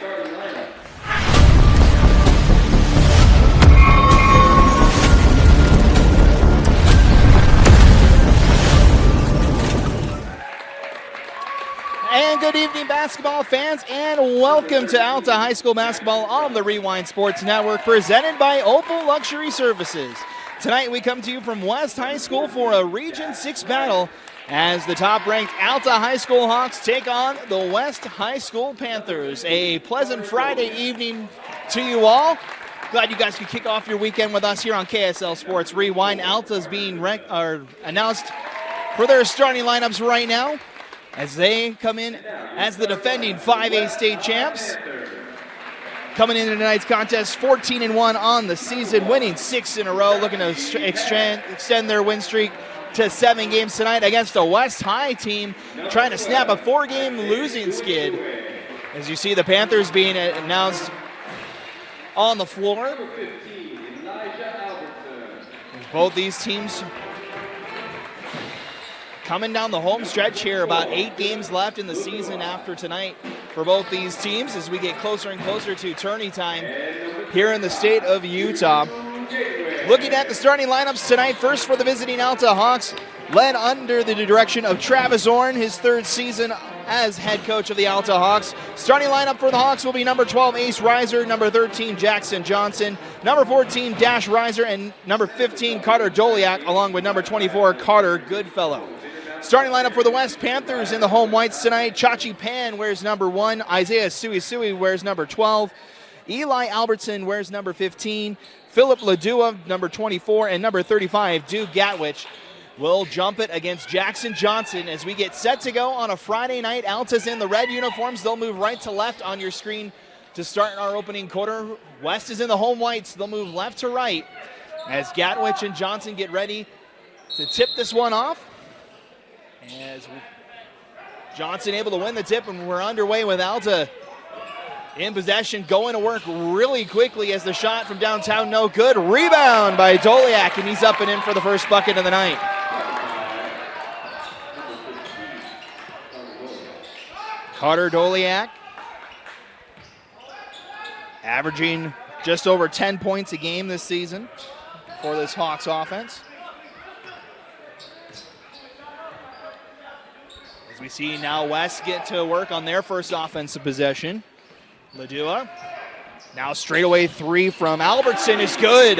And good evening, basketball fans, and welcome to Alta High School basketball on the Rewind Sports Network, presented by Opal Luxury Services. Tonight we come to you from West High School for a Region 6 battle as the top-ranked Alta High School Hawks take on the West High School Panthers. A pleasant Friday evening to you all. Glad you guys could kick off your weekend with us here on KSL Sports Rewind. Alta's being announced for their starting lineups right now, as they come in as the defending 5A state champs. Coming into tonight's contest, 14-1 on the season, winning 6 in a row, looking to extend their win streak to 7 games tonight against a West High team trying to snap a 4-game losing skid. As you see the Panthers being announced on the floor. As both these teams coming down the home stretch here, about 8 games left in the season after tonight for both these teams as we get closer and closer to tourney time here in the state of Utah. Looking at the starting lineups tonight, first for the visiting Alta Hawks, led under the direction of Travis Orn, his 3rd season as head coach of the Alta Hawks. Starting lineup for the Hawks will be number 12, Ace Reiser, number 13, Jackson Johnson, number 14, Dash Reiser, and number 15, Carter Doliak, along with number 24, Carter Goodfellow. Starting lineup for the West Panthers in the home whites tonight, Chachi Pan wears number 1, Isaiah Sui wears number 12, Eli Albertson wears number 15, Philip Ladua, number 24, and number 35, Duke Gatwich, will jump it against Jackson Johnson as we get set to go on a Friday night. Alta's in the red uniforms. They'll move right to left on your screen to start our opening quarter. West is in the home whites. They'll move left to right as Gatwich and Johnson get ready to tip this one off. As Johnson able to win the tip, and we're underway with Alta in possession, going to work really quickly as the shot from downtown, no good. Rebound by Doliak, and he's up and in for the first bucket of the night. Carter Doliak averaging just over 10 points a game this season for this Hawks offense. We see now West get to work on their first offensive possession. Ladua, now straightaway 3 from Albertson is good.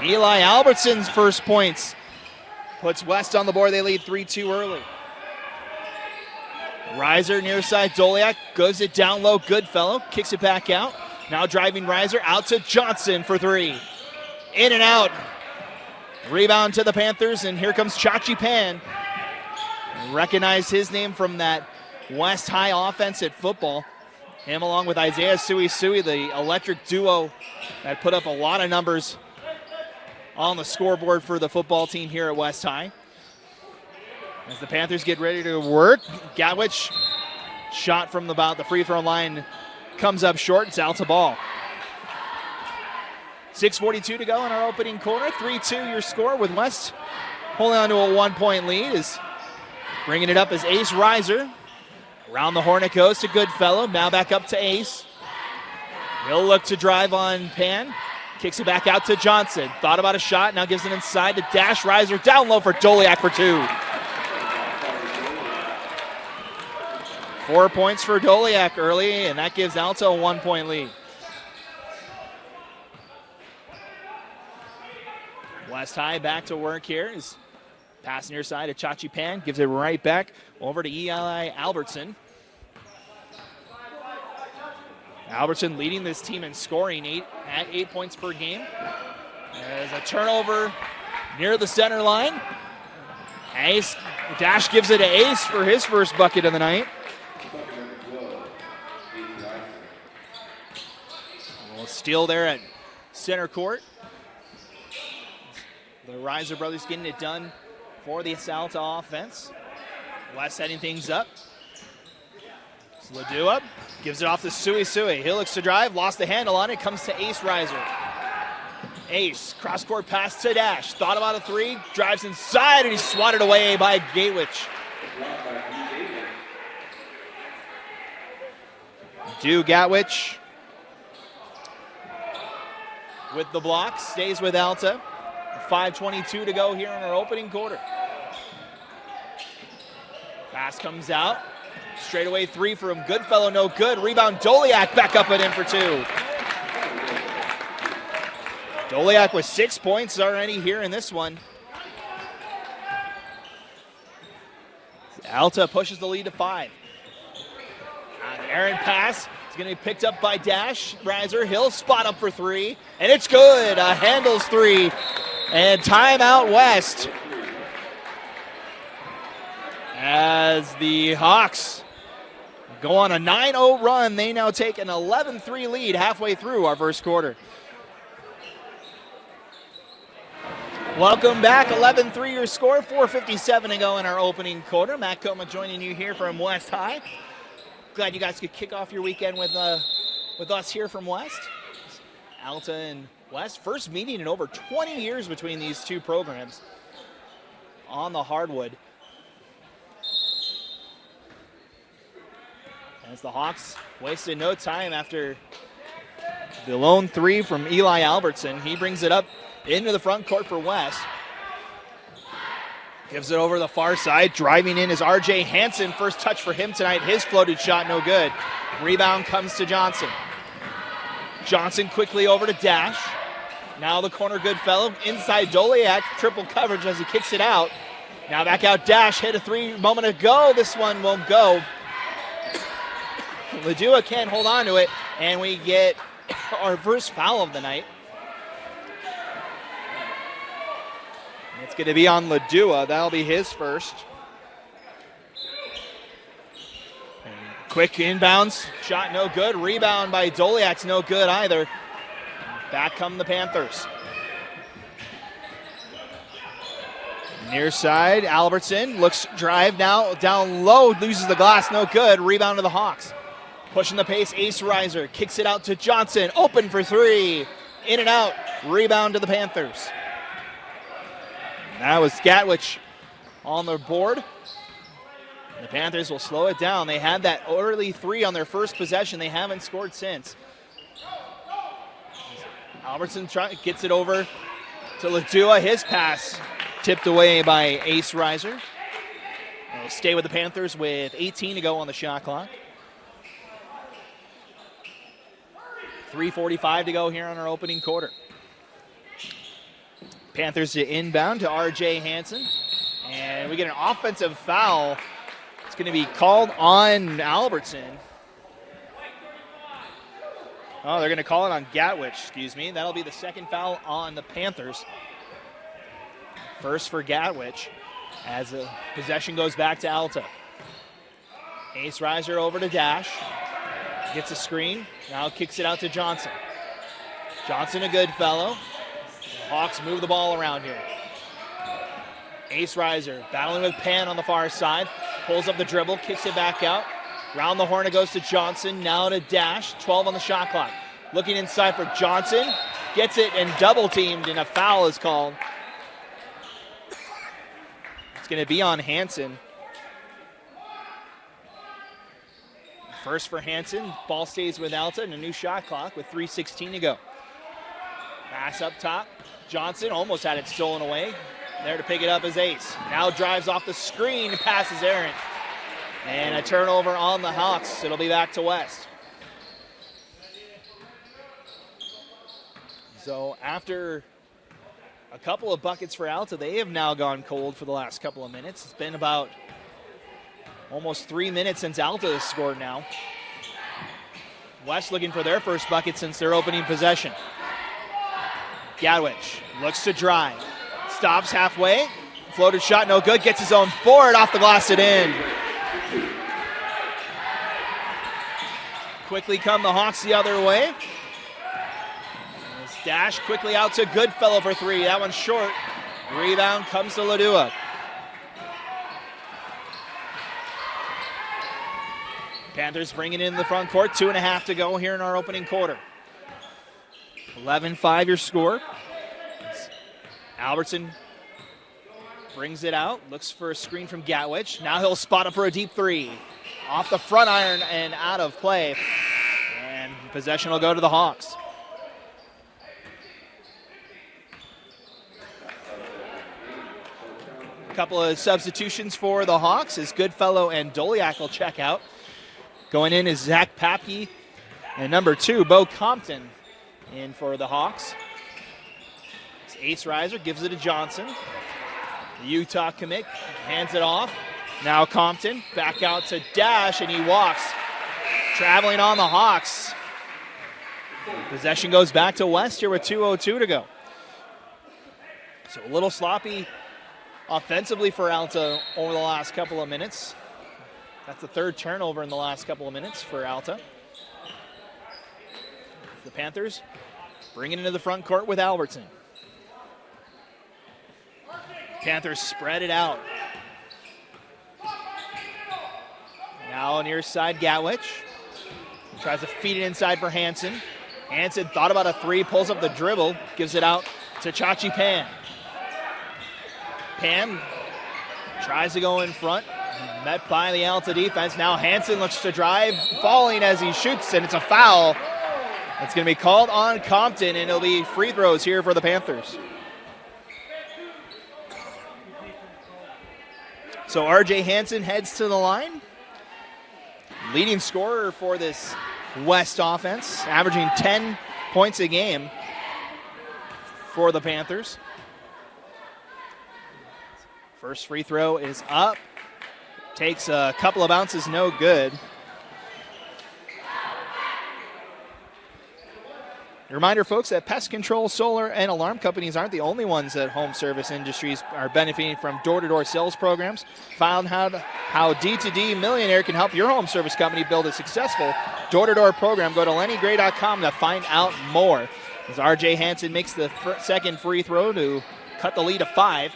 Eli Albertson's first points puts West on the board. They lead 3-2 early. Reiser near side, Doliak goes it down low. Goodfellow kicks it back out. Now driving Reiser out to Johnson for 3. In and out. Rebound to the Panthers, and here comes Chachi Pan. Recognize his name from that West High offense at football. Him along with Isaiah Sui, the electric duo that put up a lot of numbers on the scoreboard for the football team here at West High. As the Panthers get ready to work, Gatwich shot from about the free throw line comes up short. It's Alta ball. 6:42 to go in our opening quarter. 3-2 your score, with West holding on to a 1-point lead. Is bringing it up as Ace Reiser. Around the horn it goes to Goodfellow. Now back up to Ace. He'll look to drive on Pan. Kicks it back out to Johnson. Thought about a shot. Now gives it inside to Dash Reiser. Down low for Doliak for 2. 4 points for Doliak early, and that gives Alta a 1-point lead. West High back to work here. Is pass near side to Chachi Pan. Gives it right back over to Eli Albertson. Albertson leading this team in scoring at 8 points per game. There's a turnover near the center line. Ace, Dash gives it to Ace for his first bucket of the night. A little steal there at center court. The Reiser brothers getting it done for the Alta offense. West setting things up. Ladua gives it off to Sui. He looks to drive, lost the handle on it, comes to Ace Reiser. Ace, cross-court pass to Dash. Thought about a 3, drives inside, and he's swatted away by Gatewich. Gatwich with the block, stays with Alta. 5:22 to go here in our opening quarter. Pass comes out. Straightaway three from Goodfellow, no good. Rebound, Doliak back up and in for two. Doliak with 6 points already here in this one. Alta pushes the lead to 5. Aaron pass is going to be picked up by Dash. Riser, he'll spot up for three, and it's good. Handles three, and timeout West. As the Hawks go on a 9-0 run, they now take an 11-3 lead halfway through our first quarter. Welcome back, 11-3 your score, 4:57 to go in our opening quarter. Matt Coma joining you here from West High. Glad you guys could kick off your weekend with us here from West. Alta and West, first meeting in over 20 years between these two programs on the hardwood. As the Hawks wasted no time after the lone three from Eli Albertson. He brings it up into the front court for West. Gives it over the far side. Driving in is R.J. Hansen. First touch for him tonight. His floated shot, no good. Rebound comes to Johnson. Johnson quickly over to Dash. Now the corner Goodfellow. Inside Doliak. Triple coverage as he kicks it out. Now back out Dash. Hit a three a moment ago. This one won't go. Ladua can't hold on to it. And we get our first foul of the night. It's going to be on Ladua. That'll be his first. And quick inbounds. Shot no good. Rebound by Doliak's no good either. Back come the Panthers. Near side, Albertson looks drive now. Down low, loses the glass. No good. Rebound to the Hawks. Pushing the pace, Ace Riser. Kicks it out to Johnson. Open for three. In and out. Rebound to the Panthers. That was Gatwich on the board. The Panthers will slow it down. They had that early three on their first possession. They haven't scored since. Albertson gets it over to Ladua. His pass tipped away by Ace Riser. They'll stay with the Panthers with 18 to go on the shot clock. 3:45 to go here on our opening quarter. Panthers to inbound to R.J. Hansen. And we get an offensive foul. It's going to be called on Albertson. Oh, they're going to call it on Gatwich, excuse me. That'll be the second foul on the Panthers. First for Gatwich as the possession goes back to Alta. Ace Riser over to Dash. Gets a screen. Now kicks it out to Johnson. Johnson, a good fellow. Hawks move the ball around here. Ace Riser battling with Pan on the far side. Pulls up the dribble, kicks it back out. Round the horn it goes to Johnson. Now to Dash. 12 on the shot clock. Looking inside for Johnson. Gets it and double teamed, and a foul is called. It's going to be on Hansen. First for Hansen. Ball stays with Alta and a new shot clock with 3:16 to go. Pass up top. Johnson almost had it stolen away. There to pick it up is Ace. Now drives off the screen, passes errant. And a turnover on the Hawks. It'll be back to West. So after a couple of buckets for Alta, they have now gone cold for the last couple of minutes. It's been about almost 3 minutes since Alta has scored now. West looking for their first bucket since their opening possession. Gatwich looks to drive. Stops halfway. Floated shot, no good. Gets his own board off the glass and in. Quickly come the Hawks the other way. Dash quickly out to Goodfellow for three. That one's short. Rebound comes to Ladua. Panthers bringing it in the front court. 2.5 to go here in our opening quarter. 11-5 your score. Albertson brings it out. Looks for a screen from Gatwich. Now he'll spot up for a deep three. Off the front iron and out of play. Possession will go to the Hawks. A couple of substitutions for the Hawks as Goodfellow and Doliak will check out. Going in is Zach Papke and number 2, Bo Compton, in for the Hawks. Ace Reiser gives it to Johnson. The Utah commit hands it off. Now Compton back out to Dash, and he walks. Traveling on the Hawks. Possession goes back to West here with 2:02 to go. So a little sloppy offensively for Alta over the last couple of minutes. That's the 3rd turnover in the last couple of minutes for Alta. The Panthers bring it into the front court with Albertson. Panthers spread it out. Now near side Gatwich. Tries to feed it inside for Hansen. Hansen thought about a 3, pulls up the dribble, gives it out to Chachi Pan. Pan tries to go in front, met by the Alta defense. Now Hansen looks to drive, falling as he shoots, and it's a foul. It's going to be called on Compton, and it'll be free throws here for the Panthers. So RJ Hansen heads to the line. Leading scorer for this West offense, averaging 10 points a game for the Panthers. First free throw is up. Takes a couple of bounces, no good. A reminder, folks, that pest control, solar, and alarm companies aren't the only ones that Home Service Industries are benefiting from door-to-door sales programs. Find out how D2D Millionaire can help your home service company build a successful door-to-door program. Go to lennygray.com to find out more. As RJ Hansen makes the second free throw to cut the lead to 5.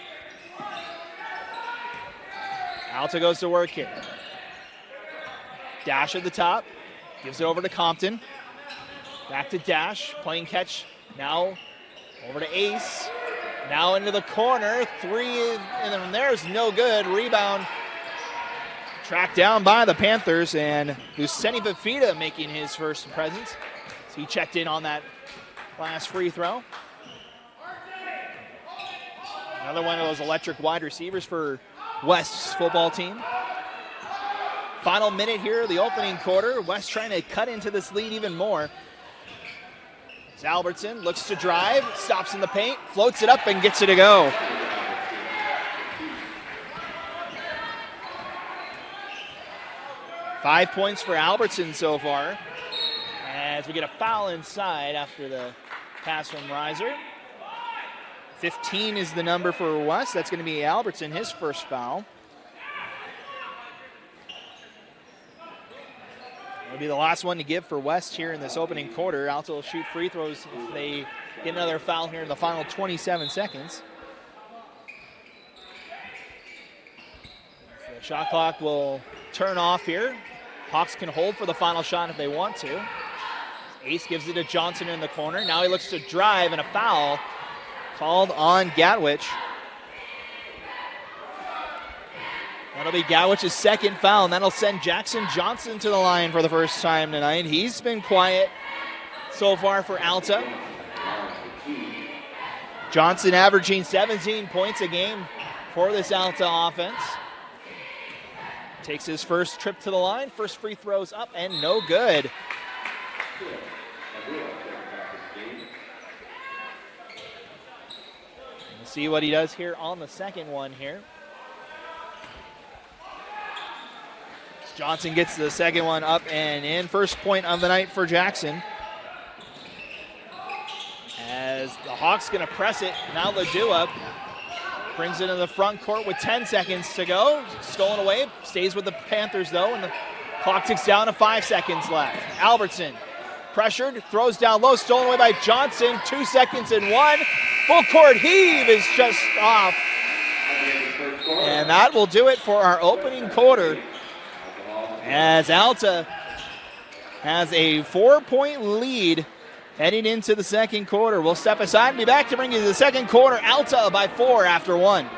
Alta goes to work here. Dash at the top, gives it over to Compton. Back to Dash, playing catch. Now over to Ace. Now into the corner. 3, and then there's no good. Rebound tracked down by the Panthers, and Luceni Fafita making his first presence. So he checked in on that last free throw. Another one of those electric wide receivers for West's football team. Final minute here, the opening quarter. West trying to cut into this lead even more. Albertson looks to drive, stops in the paint, floats it up, and gets it to go. Five points for Albertson so far, as we get a foul inside after the pass from Reiser. 15 is the number for West. That's going to be Albertson, his first foul. It'll be the last one to give for West here in this opening quarter. Alta will shoot free throws if they get another foul here in the final 27 seconds. The shot clock will turn off here. Hawks can hold for the final shot if they want to. Ace gives it to Johnson in the corner. Now he looks to drive, and a foul called on Gatwich. That'll be Gatwich's second foul, and that'll send Jackson Johnson to the line for the first time tonight. He's been quiet so far for Alta. Johnson averaging 17 points a game for this Alta offense. Takes his first trip to the line. First free throws up and no good. We'll see what he does here on the second one here. Johnson gets the second one up and in. First point of the night for Jackson. As the Hawks going to press it. Now Ladua brings it in the front court with 10 seconds to go. Stolen away. Stays with the Panthers though, and the clock ticks down to 5 seconds left. Albertson pressured, throws down low, stolen away by Johnson. 2 seconds and 1. Full court heave is just off. And that will do it for our opening quarter, as Alta has a 4-point lead heading into the second quarter. We'll step aside and be back to bring you the second quarter. Alta by 4 after 1.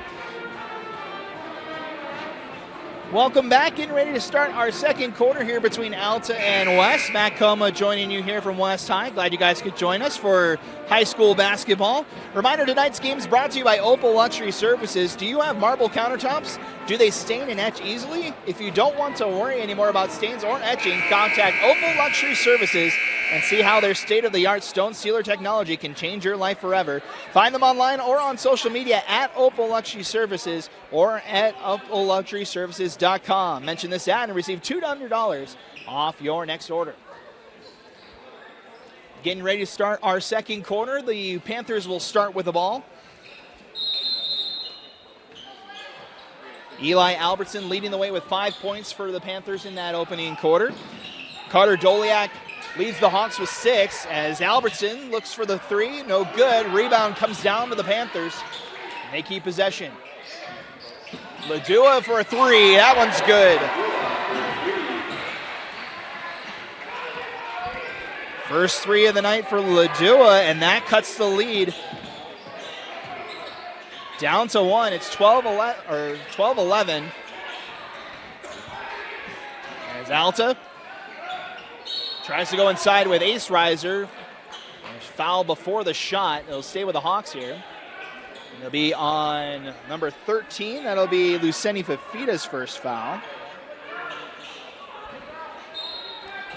Welcome back, getting ready to start our second quarter here between Alta and West. Matt Coma joining you here from West High. Glad you guys could join us for high school basketball. Reminder, tonight's game is brought to you by Opal Luxury Services. Do you have marble countertops? Do they stain and etch easily? If you don't want to worry anymore about stains or etching, contact Opal Luxury Services and see how their state-of-the-art stone sealer technology can change your life forever. Find them online or on social media at Opal Luxury Services or at opalluxuryservices.com. Mention this ad and receive $200 off your next order. Getting ready to start our second quarter. The Panthers will start with the ball. Eli Albertson leading the way with 5 points for the Panthers in that opening quarter. Carter Doliak leads the Hawks with 6 as Albertson looks for the 3. No good. Rebound comes down to the Panthers. They keep possession. Ladua for a 3. That one's good. First 3 of the night for Ladua, and that cuts the lead down to 1. It's 12-11. As Alta tries to go inside with Ace Riser. There's foul before the shot. It'll stay with the Hawks here. And it'll be on number 13. That'll be Luceni Fafita's first foul.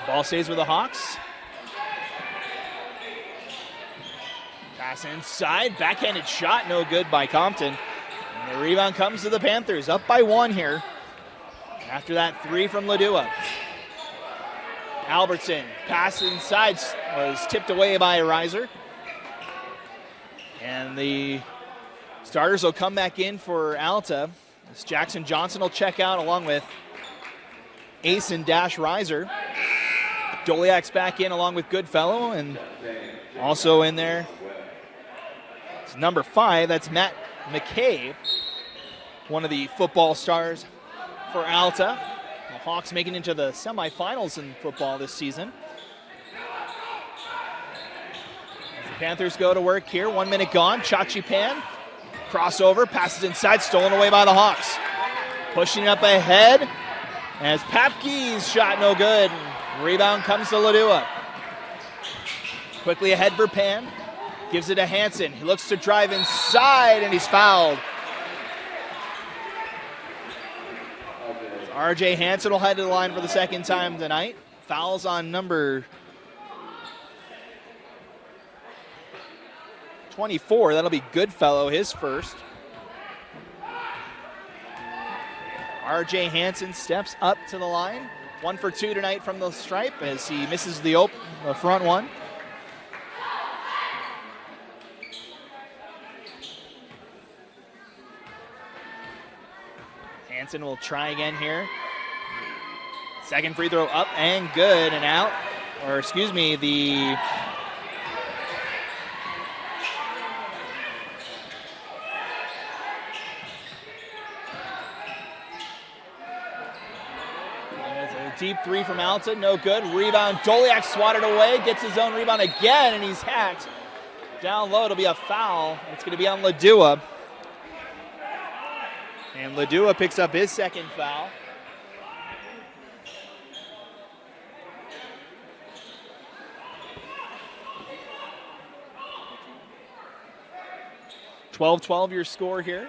Ball stays with the Hawks. Pass inside, backhanded shot, no good by Compton. And the rebound comes to the Panthers, up by 1 here. After that 3 from Ladua. Albertson, pass inside, was tipped away by Riser. And the starters will come back in for Alta. As Jackson Johnson will check out along with Ace and Dash Riser. Doliak's back in along with Goodfellow, and also in there is number 5, that's Matt McKay, one of the football stars for Alta. The Hawks making it into the semifinals in football this season. As the Panthers go to work here, 1 minute gone. Chachi Pan, crossover, passes inside, stolen away by the Hawks. Pushing up ahead as Papke's shot no good. Rebound comes to Ladua. Quickly ahead for Pan. Gives it to Hansen. He looks to drive inside, and he's fouled. RJ Hansen will head to the line for the second time tonight. Fouls on number 24. That'll be Goodfellow, his first. RJ Hansen steps up to the line. 1 for 2 tonight from the stripe as he misses the front one. Hansen will try again here. Second free throw up and good and out. Or excuse me, the deep 3 from Alta, no good. Rebound, Doliak swatted away, gets his own rebound again, and he's hacked. Down low, it'll be a foul. It's going to be on Ladua. And Ladua picks up his second foul. (12-12) your score here.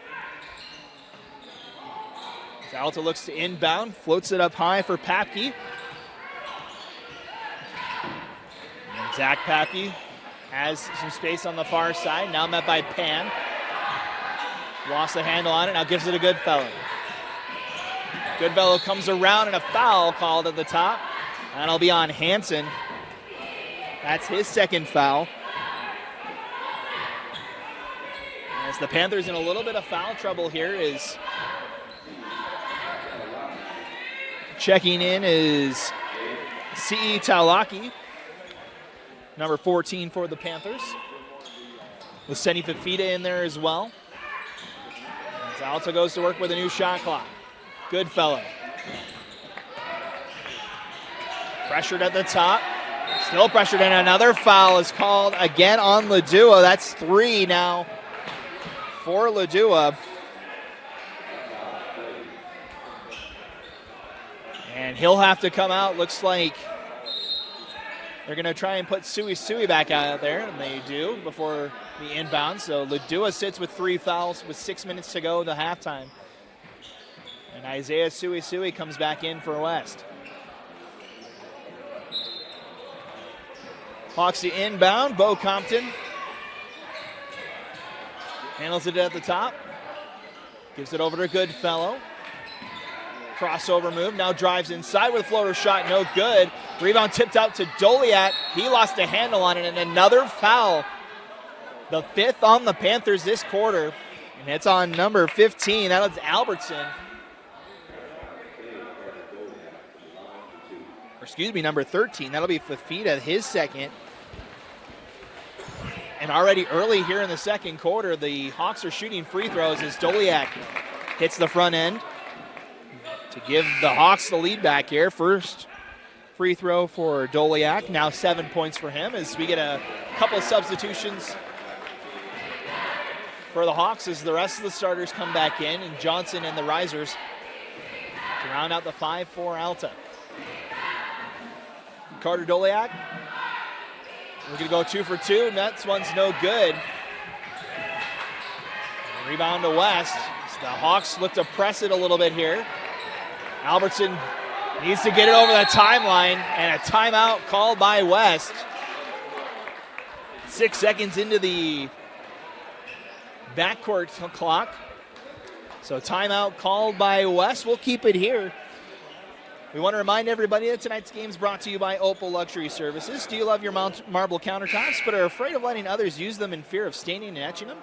Alta looks to inbound, floats it up high for Papke. Zach Papke has some space on the far side, now met by Pan. Lost the handle on it, now gives it to Goodfellow. Goodfellow comes around and a foul called at the top. That'll be on Hansen. That's his second foul. As the Panthers in a little bit of foul trouble here is checking in is C.E. Taulaki, number 14 for the Panthers. Luceni Fafita in there as well. As Alta goes to work with a new shot clock. Goodfellow. Pressured at the top. Still pressured, and another foul is called again on Ladua. That's 3 now for Ladua. And he'll have to come out. Looks like they're going to try and put Sui back out there, and they do before the inbound. So Ladua sits with 3 fouls with 6 minutes to go to halftime. And Isaiah Sui comes back in for West. Hawks the inbound. Bo Compton handles it at the top. Gives it over to Goodfellow. Crossover move. Now drives inside with a floater shot. No good. Rebound tipped out to Doliak. He lost a handle on it, and another foul. The 5th on the Panthers this quarter. And it's on number 15. That is Albertson. Or excuse me, number 13. That'll be Fafita, his second. And already early here in the second quarter, the Hawks are shooting free throws as Doliak hits the front end to give the Hawks the lead back here. First free throw for Doliak. Now 7 points for him as we get a couple substitutions for the Hawks as the rest of the starters come back in, and Johnson and the Risers to round out the 5 for Alta. Carter Doliak. We're going to go 2 for 2, and that one's no good. Rebound to West. So the Hawks look to press it a little bit here. Albertson needs to get it over the timeline, and a timeout called by West. 6 seconds into the backcourt clock. So timeout called by West. We'll keep it here. We want to remind everybody that tonight's game is brought to you by Opal Luxury Services. Do you love your marble countertops but are afraid of letting others use them in fear of staining and etching them?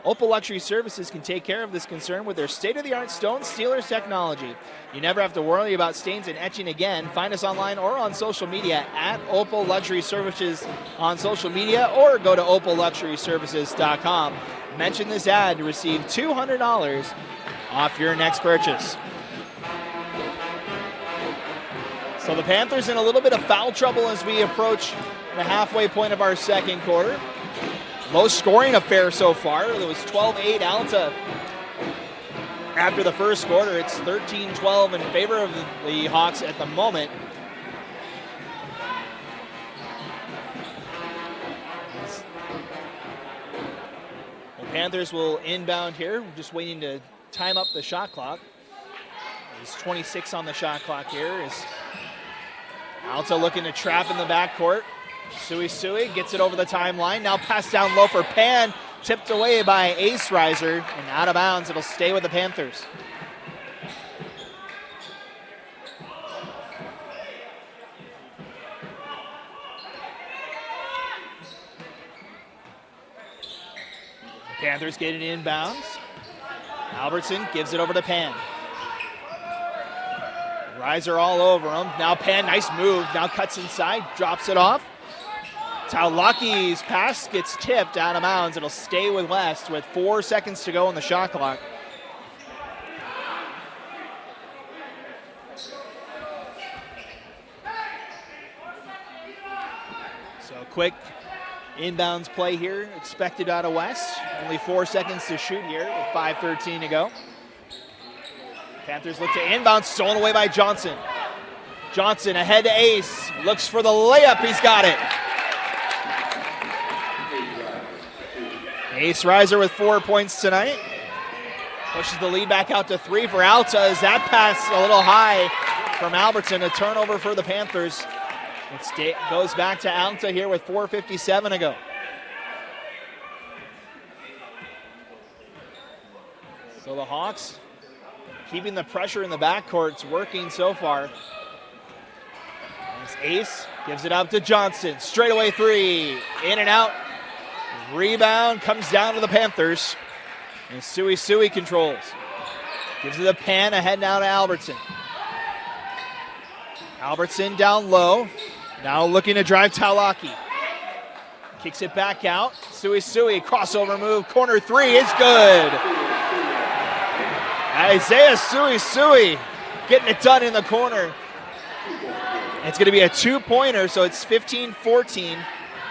Opal Luxury Services can take care of this concern with their state-of-the-art stone sealers technology. You never have to worry about stains and etching again. Find us online or on social media at Opal Luxury Services on social media, or go to opalluxuryservices.com. Mention this ad to receive $200 off your next purchase. So the Panthers in a little bit of foul trouble as we approach the halfway point of our second quarter. Low scoring affair so far. It was 12-8 Alta after the first quarter. It's 13-12 in favor of the Hawks at the moment. The Panthers will inbound here. We're just waiting to time up the shot clock. There's 26 on the shot clock here. Alta looking to trap in the backcourt. Sui gets it over the timeline. Now pass down low for Pan. Tipped away by Ace Riser and out of bounds. It'll stay with the Panthers. The Panthers get it inbounds. Albertson gives it over to Pan. Riser all over him. Now Pan, nice move. Now cuts inside, drops it off. Taulaki's pass gets tipped out of bounds. It'll stay with West with 4 seconds to go on the shot clock. So quick inbounds play here expected out of West. Only 4 seconds to shoot here with 5:13 to go. Panthers look to inbound, stolen away by Johnson. Johnson ahead to Ace, looks for the layup, he's got it. Ace Riser with 4 points tonight. Pushes the lead back out to 3 for Alta as that pass a little high from Albertson. A turnover for the Panthers. It goes back to Alta here with 4:57 to go. So the Hawks keeping the pressure in the backcourt. It's working so far. As Ace gives it up to Johnson. Straightaway 3. In and out. Rebound comes down to the Panthers. And Sui controls. Gives it to Pan ahead now to Albertson. Albertson down low. Now looking to drive Taulaki. Kicks it back out. Sui crossover move. Corner 3 is good. Isaiah Sui getting it done in the corner. It's going to be a 2-pointer, so it's 15-14.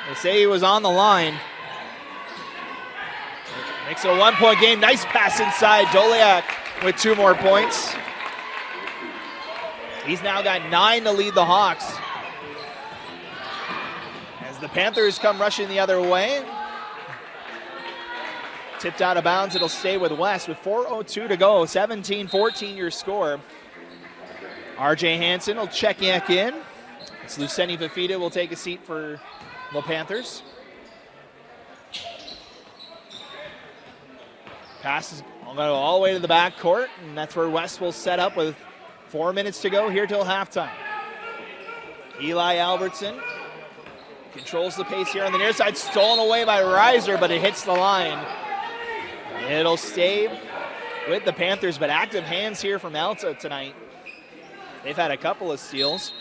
They say he was on the line. Makes it a 1-point game. Nice pass inside. Doliak with 2 more points. He's now got 9 to lead the Hawks. As the Panthers come rushing the other way. Tipped out of bounds, it'll stay with West with 4:02 to go. 17-14 your score. RJ Hansen will check back in. It's Luceni Fafita will take a seat for the Panthers. Passes go all the way to the back court, and that's where West will set up with 4 minutes to go here till halftime. Eli Albertson controls the pace here on the near side, stolen away by Reiser, but it hits the line. It'll stay with the Panthers, but active hands here from Alta tonight. They've had a couple of steals.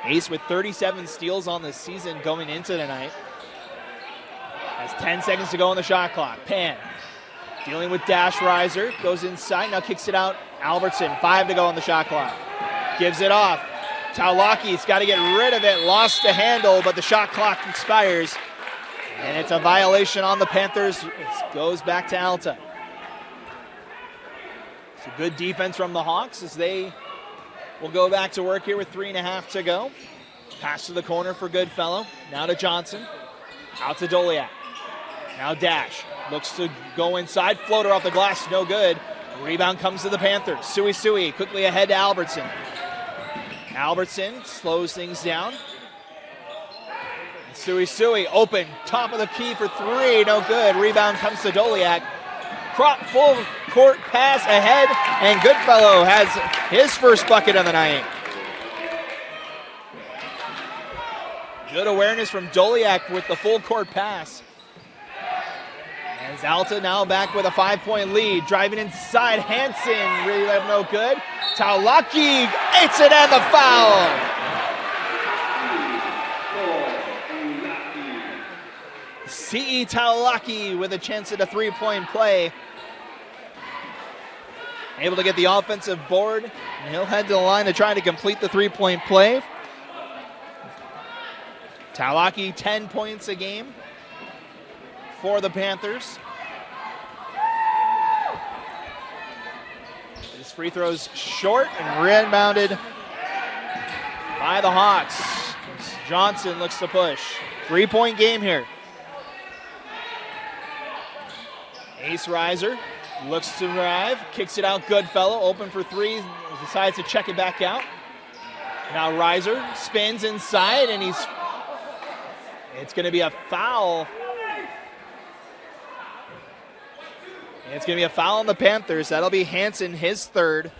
Ace with 37 steals on the season going into tonight. Has 10 seconds to go on the shot clock. Pan dealing with Dash Reiser. Goes inside, now kicks it out. Albertson, 5 to go on the shot clock. Gives it off. Taulaki's got to get rid of it. Lost the handle, but the shot clock expires. And it's a violation on the Panthers. It goes back to Alta. It's a good defense from the Hawks as they will go back to work here with 3.5 to go. Pass to the corner for Goodfellow. Now to Johnson. Out to Doliak. Now Dash looks to go inside. Floater off the glass, no good. Rebound comes to the Panthers. Sui quickly ahead to Albertson. Albertson slows things down. Sui open, top of the key for 3, no good. Rebound comes to Doliak. Full court pass ahead, and Goodfellow has his first bucket of the night. Good awareness from Doliak with the full court pass. As Alta now back with a 5-point lead. Driving inside, Hansen, really no good. Taulaki gets it and the foul. C.E. Taulaki with a chance at a 3-point play. Able to get the offensive board. And he'll head to the line to try to complete the 3-point play. Taulaki, 10 points a game for the Panthers. His free throws short and rebounded by the Hawks. Johnson looks to push. 3-point game here. Ace Reiser looks to drive, kicks it out. Goodfellow open for 3, decides to check it back out. Now Reiser spins inside, and it's going to be a foul. It's going to be a foul on the Panthers. That'll be Hansen, his 3rd.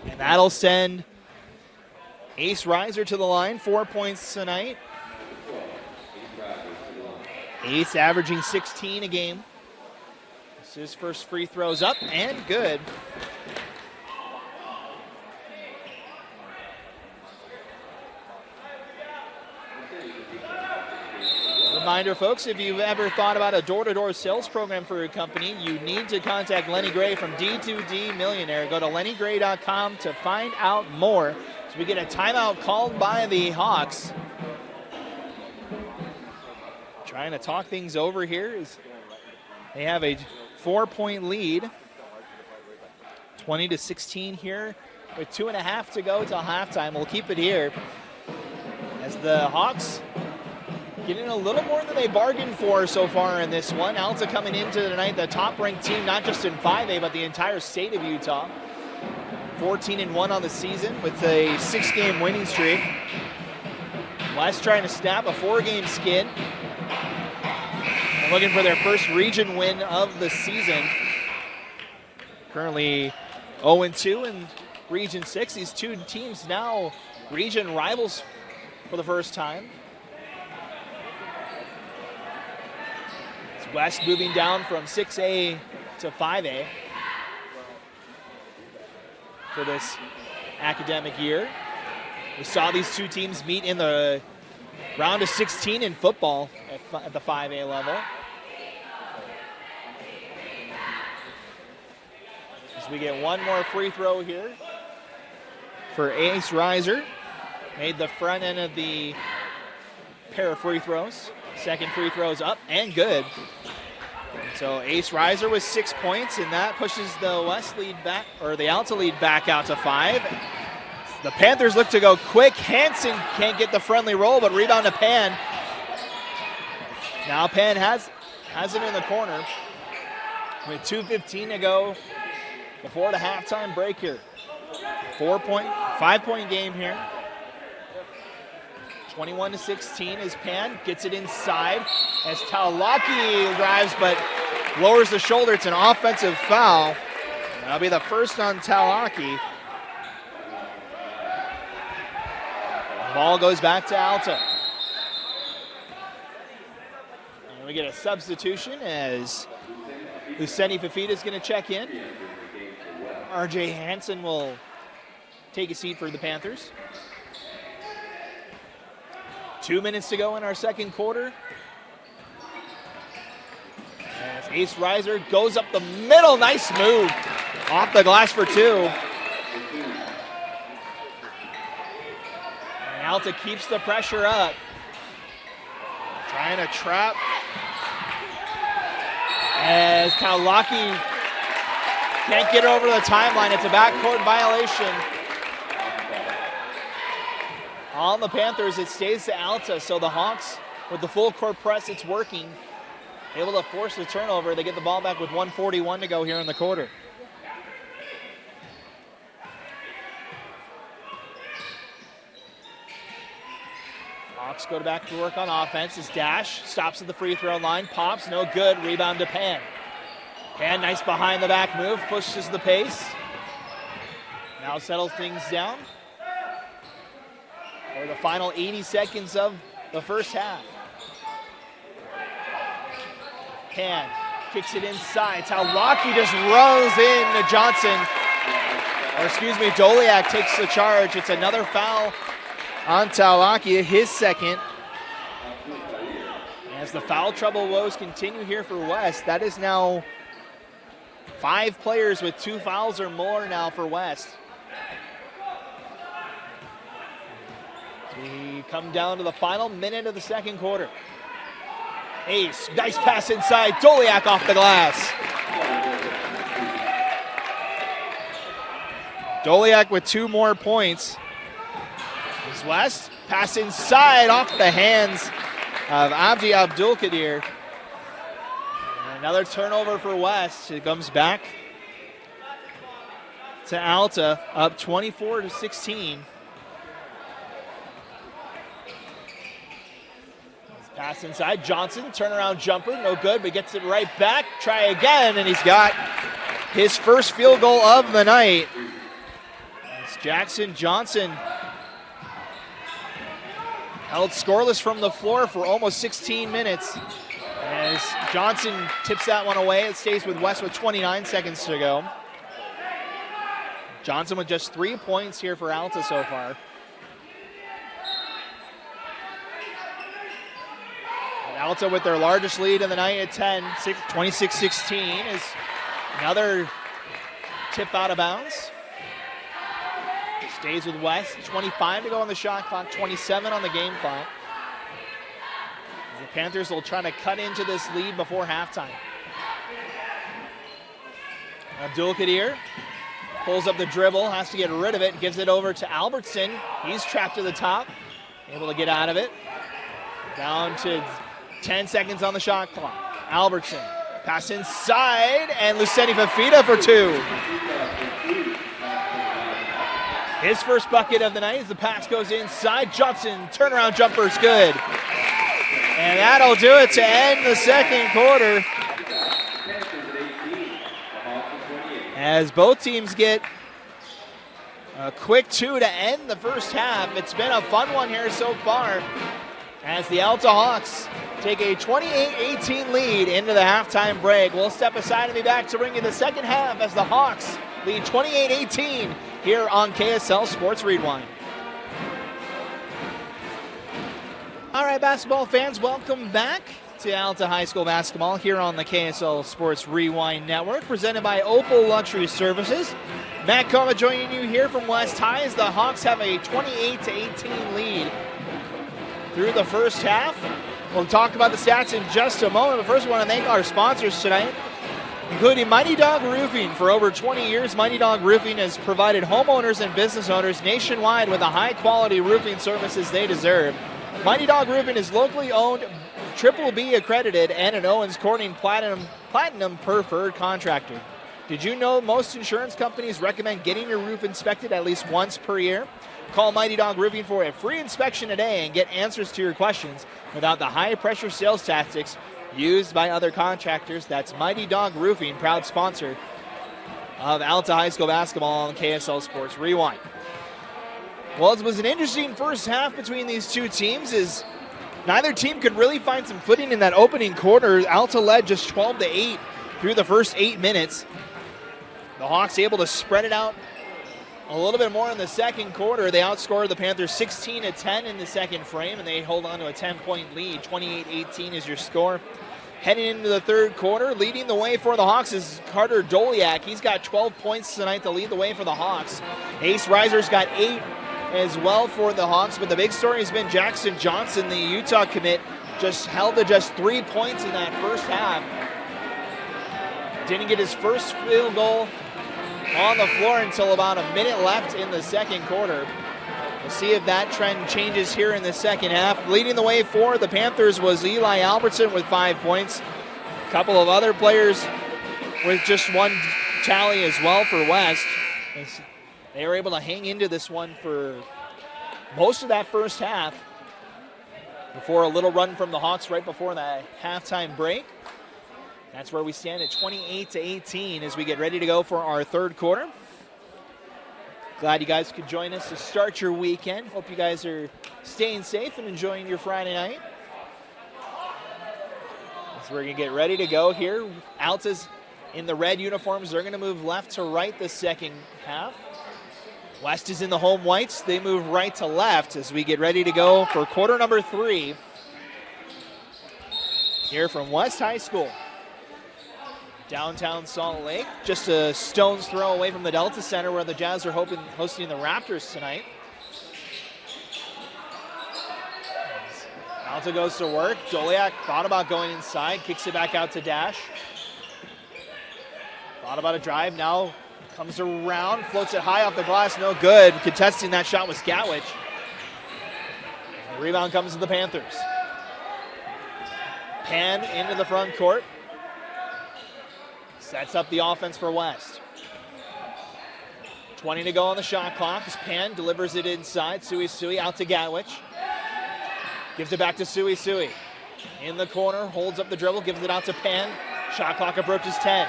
And that'll send Ace Reiser to the line, 4 points tonight. Ace averaging 16 a game. This is his first free throws up and good. Reminder, folks, if you've ever thought about a door-to-door sales program for your company, you need to contact Lenny Gray from D2D Millionaire. Go to lennygray.com to find out more. So we get a timeout called by the Hawks. Trying to talk things over here as they have a 4-point lead. 20-16 here with 2.5 to go till halftime. We'll keep it here as the Hawks getting a little more than they bargained for so far in this one. Alta coming into tonight the top-ranked team, not just in 5A, but the entire state of Utah. 14-1 on the season with a 6-game winning streak. West trying to snap a 4-game skid. Looking for their first region win of the season. Currently 0-2 in Region 6. These two teams now region rivals for the first time. It's West moving down from 6A to 5A for this academic year. We saw these two teams meet in the round of 16 in football at the 5A level. As we get one more free throw here for Ace Reiser. Made the front end of the pair of free throws. Second free throw's up and good. So Ace Reiser with 6 points, and that pushes the West lead back, or the Alta lead back out to 5. The Panthers look to go quick. Hansen can't get the friendly roll, but rebound to Pan. Now Pan has it in the corner with 2:15 to go before the halftime break here. 5-point game here. 21-16 as Pan gets it inside as Talaki drives but lowers the shoulder. It's an offensive foul. That'll be the first on Talaki. The ball goes back to Alta. And we get a substitution as Luceni Fafita is going to check in. RJ Hansen will take a seat for the Panthers. 2 minutes to go in our second quarter. As Ace Reiser goes up the middle. Nice move. Off the glass for 2. And Alta keeps the pressure up. Trying to trap. As Kaulaki can't get over the timeline. It's a backcourt violation. On the Panthers, it stays to Alta, so the Hawks, with the full court press, it's working. Able to force the turnover. They get the ball back with 1:41 to go here in the quarter. Hawks go back to work on offense. His dash stops at the free throw line. Pops, no good. Rebound to Pan. Pan, nice behind the back move, pushes the pace. Now settles things down for the final 80 seconds of the first half. Pan kicks it inside. Talaki just runs in to Johnson. Or excuse me, Doliak takes the charge. It's another foul on Talaki, his second. As the foul trouble woes continue here for West, that is now 5 players with 2 fouls or more now for West. We come down to the final minute of the second quarter. Ace, nice pass inside. Doliak off the glass. Doliak with 2 more points. As West, pass inside off the hands of Abdi Abdul-Qadir. Another turnover for West. It comes back to Alta, up 24-16. Pass inside, Johnson, turnaround jumper, no good, but gets it right back. Try again, and he's got his first field goal of the night. It's Jackson Johnson held scoreless from the floor for almost 16 minutes. As Johnson tips that one away, it stays with West with 29 seconds to go. Johnson with just 3 points here for Alta so far. Alta with their largest lead of the night at 10, 26-16 is another tip out of bounds. Stays with West, 25 to go on the shot clock, 27 on the game clock. The Panthers will try to cut into this lead before halftime. Abdul-Qadir pulls up the dribble, has to get rid of it, gives it over to Albertson. He's trapped to the top, able to get out of it. Down to 10 seconds on the shot clock. Albertson, pass inside, and Luceni Fafita for 2. His first bucket of the night as the pass goes inside. Johnson, turnaround jumper's good. And that'll do it to end the second quarter. As both teams get a quick 2 to end the first half. It's been a fun one here so far as the Alta Hawks take a 28-18 lead into the halftime break. We'll step aside and be back to bring you the second half as the Hawks lead 28-18 here on KSL Sports Rewind. All right, basketball fans, welcome back to Alta High School basketball here on the KSL Sports Rewind Network, presented by Opal Luxury Services. Matt Coma joining you here from West High as the Hawks have a 28-18 lead through the first half. We'll talk about the stats in just a moment, but first we want to thank our sponsors tonight, including Mighty Dog Roofing. For over 20 years, Mighty Dog Roofing has provided homeowners and business owners nationwide with the high-quality roofing services they deserve. Mighty Dog Roofing is locally owned, Triple B accredited, and an Owens Corning Platinum preferred contractor. Did you know most insurance companies recommend getting your roof inspected at least once per year? Call Mighty Dog Roofing for a free inspection today and get answers to your questions without the high-pressure sales tactics used by other contractors. That's Mighty Dog Roofing, proud sponsor of Alta High School basketball on KSL Sports Rewind. Well, it was an interesting first half between these two teams, as neither team could really find some footing in that opening quarter. Alta led just 12-8 through the first 8 minutes. The Hawks able to spread it out a little bit more in the second quarter. They outscored the Panthers 16-10 in the second frame, and they hold on to a 10-point lead. 28-18 is your score. Heading into the third quarter, leading the way for the Hawks is Carter Doliak. He's got 12 points tonight to lead the way for the Hawks. Ace Reiser's got 8 as well for the Hawks, but the big story has been Jackson Johnson, the Utah commit, just held to just 3 points in that first half. Didn't get his first field goal on the floor until about a minute left in the second quarter. We'll see if that trend changes here in the second half. Leading the way for the Panthers was Eli Albertson with 5 points. A couple of other players with just one tally as well for West. They were able to hang into this one for most of that first half before a little run from the Hawks right before that halftime break. That's where we stand at 28-18 as we get ready to go for our third quarter. Glad you guys could join us to start your weekend. Hope you guys are staying safe and enjoying your Friday night. As we're going to get ready to go here. Alta's in the red uniforms. They're going to move left to right the second half. West is in the home whites. They move right to left as we get ready to go for quarter number 3 here from West High School. Downtown Salt Lake, just a stone's throw away from the Delta Center where the Jazz are hosting the Raptors tonight. Alta goes to work. Doliak thought about going inside, kicks it back out to Dash. Thought about a drive, now comes around, floats it high off the glass, no good. Contesting that shot was Gatwich. The rebound comes to the Panthers. Pan into the front court. Sets up the offense for West. 20 to go on the shot clock as Pan delivers it inside. Sui out to Gatwich. Gives it back to Sui. In the corner, holds up the dribble, gives it out to Pan. Shot clock approaches 10.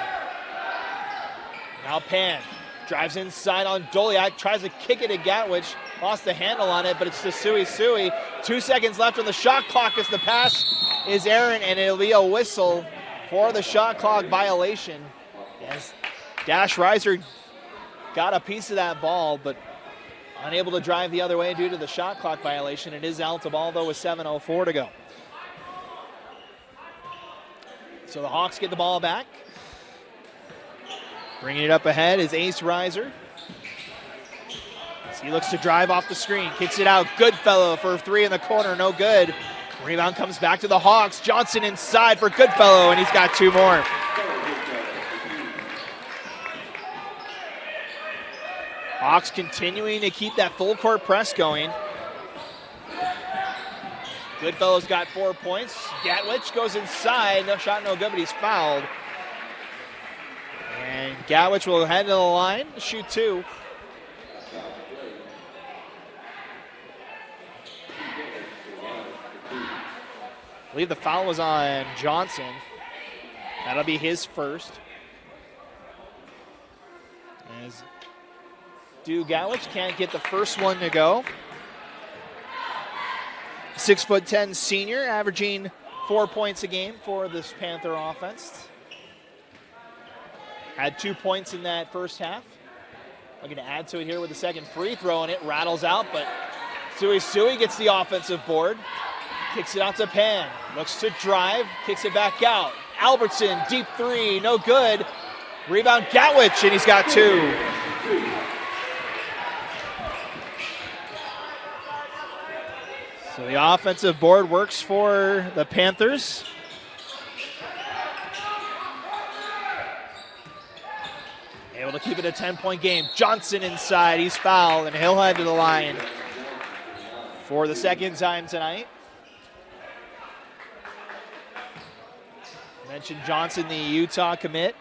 Now Pan drives inside on Doliak, tries to kick it to Gatwich. Lost the handle on it, but it's to Sui. 2 seconds left on the shot clock as the pass is errant, and it'll be a whistle for the shot clock violation. Yes, Dash Reiser got a piece of that ball, but unable to drive the other way due to the shot clock violation. It is Alta ball, though, with 7:04 to go. So the Hawks get the ball back. Bringing it up ahead is Ace Reiser. As he looks to drive off the screen, kicks it out. Goodfellow for 3 in the corner, no good. Rebound comes back to the Hawks. Johnson inside for Goodfellow, and he's got 2 more. Hawks continuing to keep that full court press going. Goodfellow's got 4 points. Gatwich goes inside. No shot, no good, but he's fouled. And Gatwich will head to the line, shoot 2. I believe the foul was on Johnson. That'll be his first. As Gatwich can't get the first one to go. 6'10" senior, averaging 4 points a game for this Panther offense. Had 2 points in that first half. Looking to add to it here with the second free throw, and it rattles out, but Sui gets the offensive board. Kicks it out to Pan. Looks to drive, kicks it back out. Albertson, deep 3, no good. Rebound Gatwich, and he's got 2. So So the offensive board works for the Panthers. Able to keep it a 10-point game. Johnson inside, he's fouled, and he'll head to the line for the second time tonight. Mentioned Johnson, the Utah commit,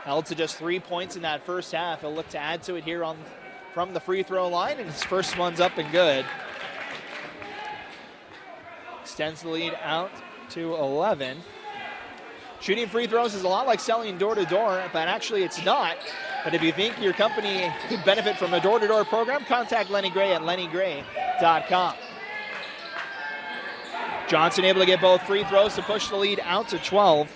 held to just 3 points in that first half. He'll look to add to it here from the free throw line, and his first one's up and good. Extends the lead out to 11. Shooting free throws is a lot like selling door-to-door, but actually it's not. But if you think your company could benefit from a door-to-door program, contact Lenny Gray at lennygray.com. Johnson able to get both free throws to push the lead out to 12.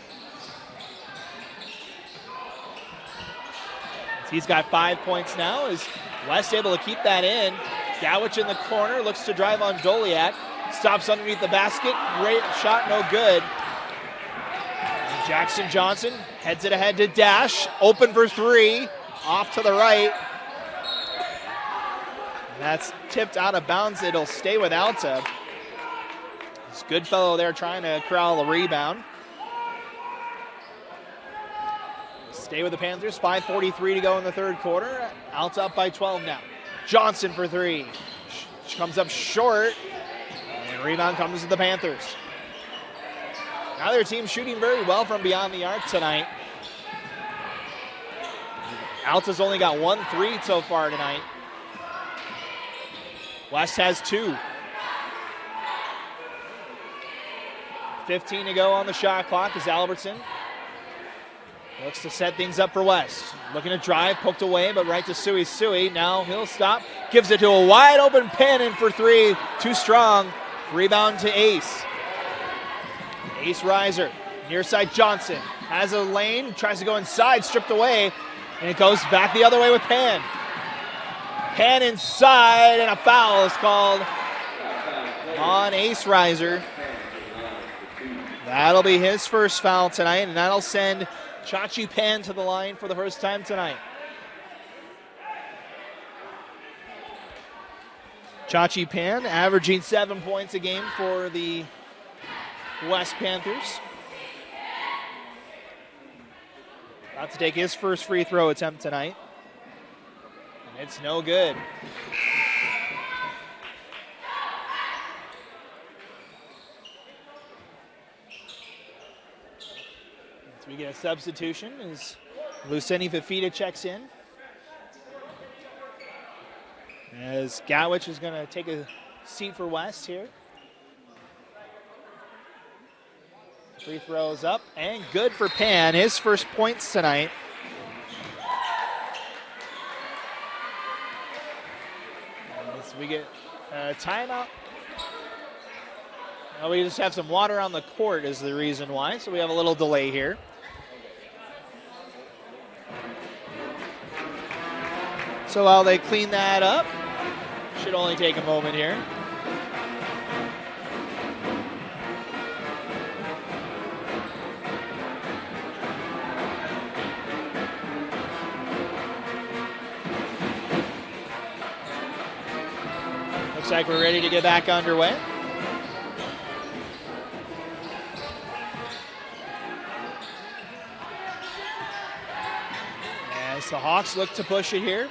He's got 5 points now. Is West able to keep that in? Gowich in the corner, looks to drive on Doliak. Stops underneath the basket. Great shot, no good. And Jackson Johnson heads it ahead to Dash. Open for three. Off to the right. That's tipped out of bounds. It'll stay with Alta. It's Goodfellow there trying to corral a rebound. Stay with the Panthers. 5:43 to go in the third quarter. Alta up by 12 now. Johnson for three. Comes up short. And rebound comes to the Panthers. Neither team shooting very well from beyond the arc tonight. Alta's only got 1 3 so far tonight. West has 2. 15 to go on the shot clock as Albertson looks to set things up for West. Looking to drive, poked away, but right to Sui. Now he'll stop, gives it to a wide open pin in for three. Too strong. Rebound to Ace. Ace Reiser, near side Johnson. Has a lane, tries to go inside, stripped away, and it goes back the other way with Pan. Pan inside, and a foul is called on Ace Reiser. That'll be his first foul tonight, and that'll send Chachi Pan to the line for the first time tonight. Chachi Pan averaging 7 points a game for the West Panthers. About to take his first free throw attempt tonight. And it's no good. As we get a substitution as Luceni Fafita checks in. As Gowich is going to take a seat for West here. Free throws up and good for Pan. His first points tonight. As we get a timeout. Well, we just have some water on the court is the reason why, so we have a little delay here. So while they clean that up, should only take a moment here. Looks like we're ready to get back underway. As the Hawks look to push it here.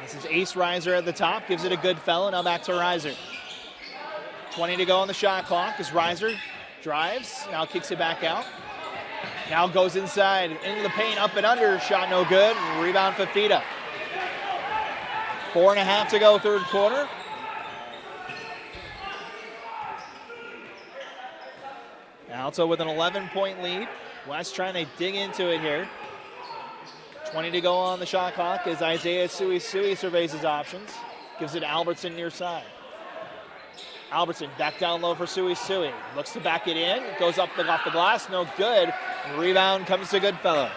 This is Ace Reiser at the top, gives it a Goodfellow. Now back to Reiser. 20 to go on the shot clock as Reiser drives, now kicks it back out. Now goes inside, into the paint, up and under, shot no good, rebound Fafita. 4.5 to go, third quarter. Alta with an 11-point lead. West trying to dig into it here. 20 to go on the shot clock as Isaiah Sui surveys his options. Gives it to Albertson near side. Albertson back down low for Sui. Looks to back it in. It goes up off the glass. No good. Rebound comes to Goodfellow.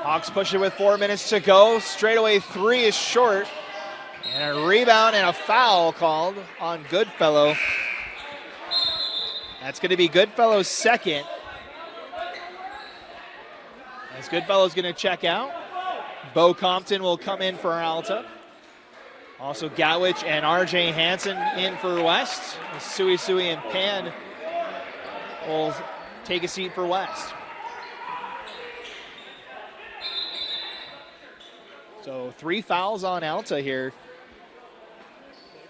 Hawks push it with 4 minutes to go. Straightaway three is short. And a rebound and a foul called on Goodfellow. That's going to be Goodfellow's second. As Goodfellow's going to check out. Bo Compton will come in for Alta. Also Gowich and RJ Hansen in for West. Sui and Pan will take a seat for West. So 3 fouls on Alta here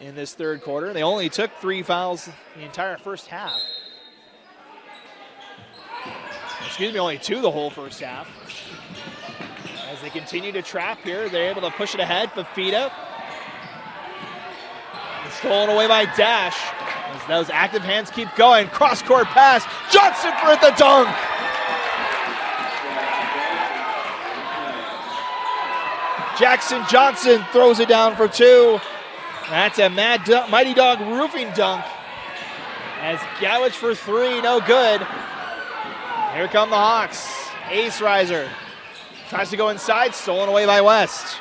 in this third quarter. They only took 3 fouls the entire first half. Excuse me, only 2 the whole first half. As they continue to trap here, they're able to push it ahead. Fafita. Stolen away by Dash. As those active hands keep going. Cross-court pass. Johnson for the dunk. Jackson Johnson throws it down for 2. That's a Mighty Dog roofing dunk. As Gowich for 3, no good. Here come the Hawks. Ace riser. Tries to go inside, stolen away by West.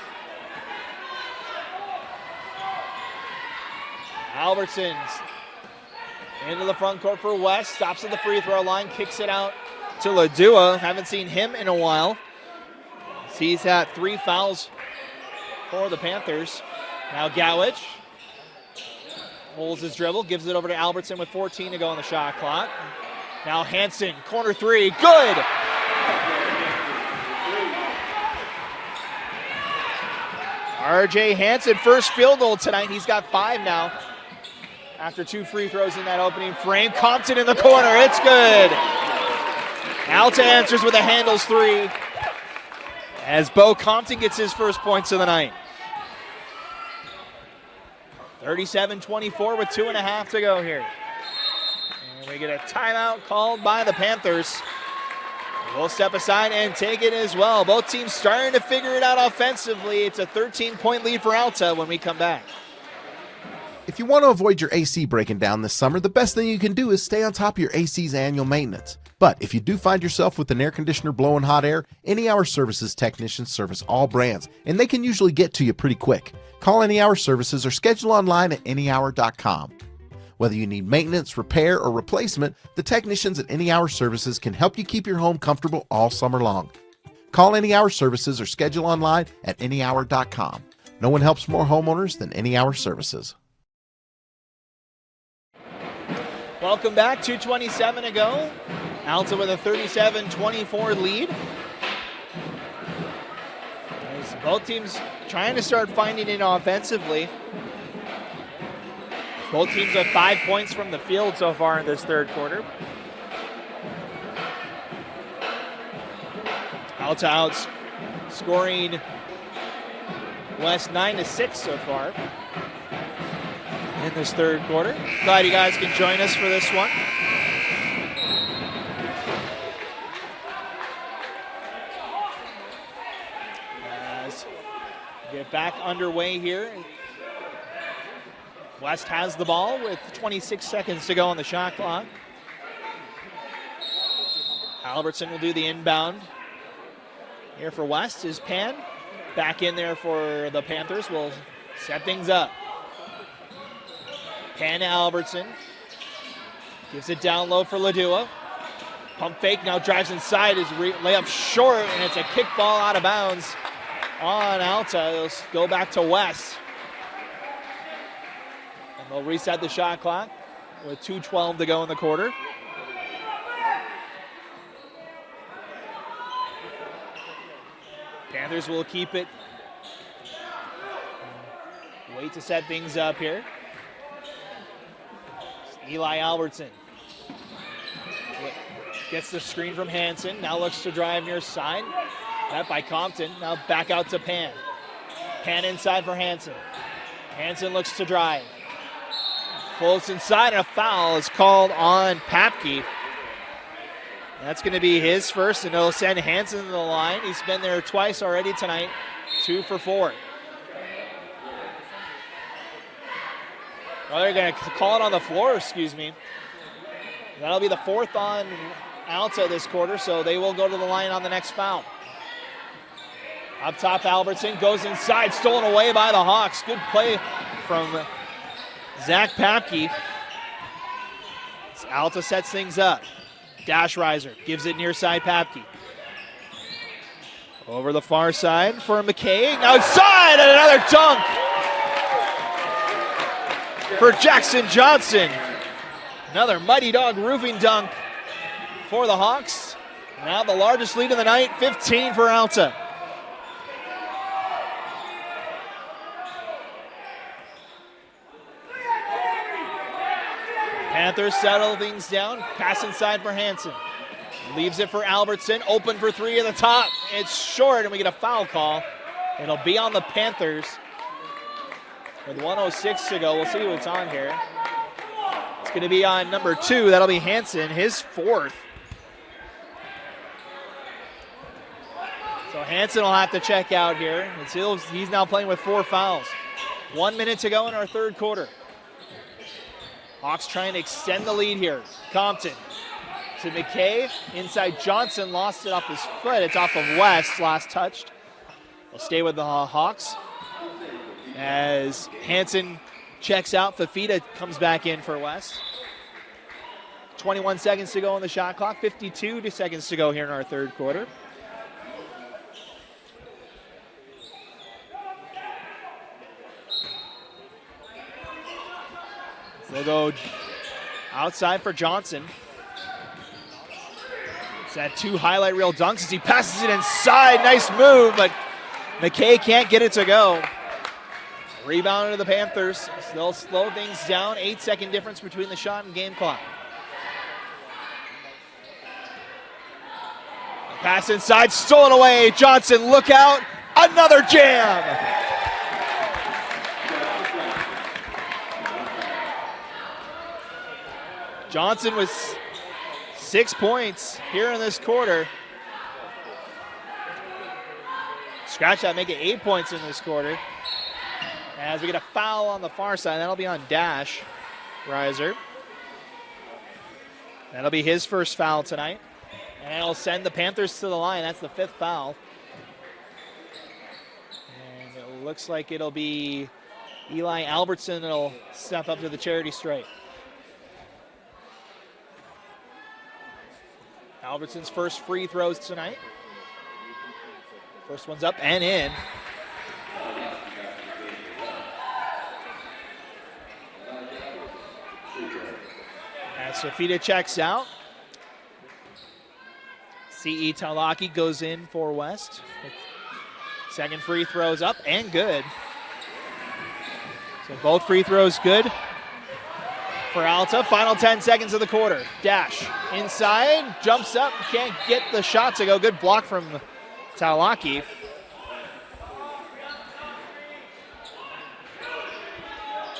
Albertson's into the front court for West. Stops at the free throw line, kicks it out to Ladua. Haven't seen him in a while. He's had 3 fouls for the Panthers. Now Gowich holds his dribble, gives it over to Albertson with 14 to go on the shot clock. Now Hansen, corner 3, good! RJ Hansen, first field goal tonight. He's got 5 now after 2 free throws in that opening frame. Compton in the corner, it's good. Alta answers with a handles 3 as Bo Compton gets his first points of the night. 37-24 with 2.5 to go here. And we get a timeout called by the Panthers. We'll step aside and take it as well. Both teams starting to figure it out offensively. It's a 13-point lead for Alta when we come back. If you want to avoid your AC breaking down this summer, the best thing you can do is stay on top of your AC's annual maintenance. But if you do find yourself with an air conditioner blowing hot air, Any Hour Services technicians service all brands, and they can usually get to you pretty quick. Call Any Hour Services or schedule online at anyhour.com. Whether you need maintenance, repair, or replacement, the technicians at Any Hour Services can help you keep your home comfortable all summer long. Call Any Hour Services or schedule online at anyhour.com. No one helps more homeowners than Any Hour Services. Welcome back, 2:27 to go. Alta with a 37-24 lead. As both teams trying to start finding it offensively. Both teams have 5 points from the field so far in this third quarter. Alta out scoring West 9-6 so far in this third quarter. Glad you guys can join us for this one. As we get back underway here. West has the ball with 26 seconds to go on the shot clock. Albertson will do the inbound. Here for West is Pan. Back in there for the Panthers. Will set things up. Pan to Albertson. Gives it down low for Ladua. Pump fake, now drives inside. His layup short, and it's a kick ball out of bounds on Alta. It'll go back to West. They'll reset the shot clock with 2:12 to go in the quarter. Panthers will keep it. Wait to set things up here. Eli Albertson gets the screen from Hansen. Now looks to drive near side. That by Compton. Now back out to Pan. Pan inside for Hansen. Hansen looks to drive. Floats inside, and a foul is called on Papke. That's going to be his first, and it'll send Hansen to the line. He's been there twice already tonight, 2 for 4. Well, they're going to call it on the floor, excuse me. That'll be the 4th on Alta this quarter, so they will go to the line on the next foul. Up top, Albertson goes inside, stolen away by the Hawks. Good play from Zach Papke. Alta sets things up. Dash riser gives it near side Papke. Over the far side for McKay. Outside and another dunk for Jackson Johnson. Another Mighty Dog roofing dunk for the Hawks. Now the largest lead of the night, 15 for Alta. Panthers settle things down. Pass inside for Hansen. Leaves it for Albertson. Open for three at the top. It's short, and we get a foul call. It'll be on the Panthers with 1:06 to go. We'll see what's on here. It's going to be on number 2. That'll be Hansen, his 4th. So Hansen will have to check out here. He's now playing with 4 fouls. 1 minute to go in our third quarter. Hawks trying to extend the lead here. Compton to McKay. Inside Johnson, lost it off his foot. It's off of West, last touched. We'll stay with the Hawks. As Hansen checks out, Fafita comes back in for West. 21 seconds to go on the shot clock. 52 seconds to go here in our third quarter. They'll go outside for Johnson. It's that 2 highlight reel dunks as he passes it inside. Nice move, but McKay can't get it to go. Rebound to the Panthers. They'll slow things down. 8-second difference between the shot and game clock. Pass inside, stolen away. Johnson, look out. Another jam. Johnson with 6 points here in this quarter. Scratch that, make it 8 points in this quarter. As we get a foul on the far side, that'll be on Dash Reiser. That'll be his first foul tonight. And it'll send the Panthers to the line. That's the 5th foul. And it looks like it'll be Eli Albertson that'll step up to the charity stripe. Albertson's first free throws tonight. First one's up and in. As Fafita checks out, C.E. Talaki goes in for West. Second free throws up and good. So both free throws good for Alta. Final 10 seconds of the quarter. Dash inside, jumps up, can't get the shot to go. Good block from Talaki.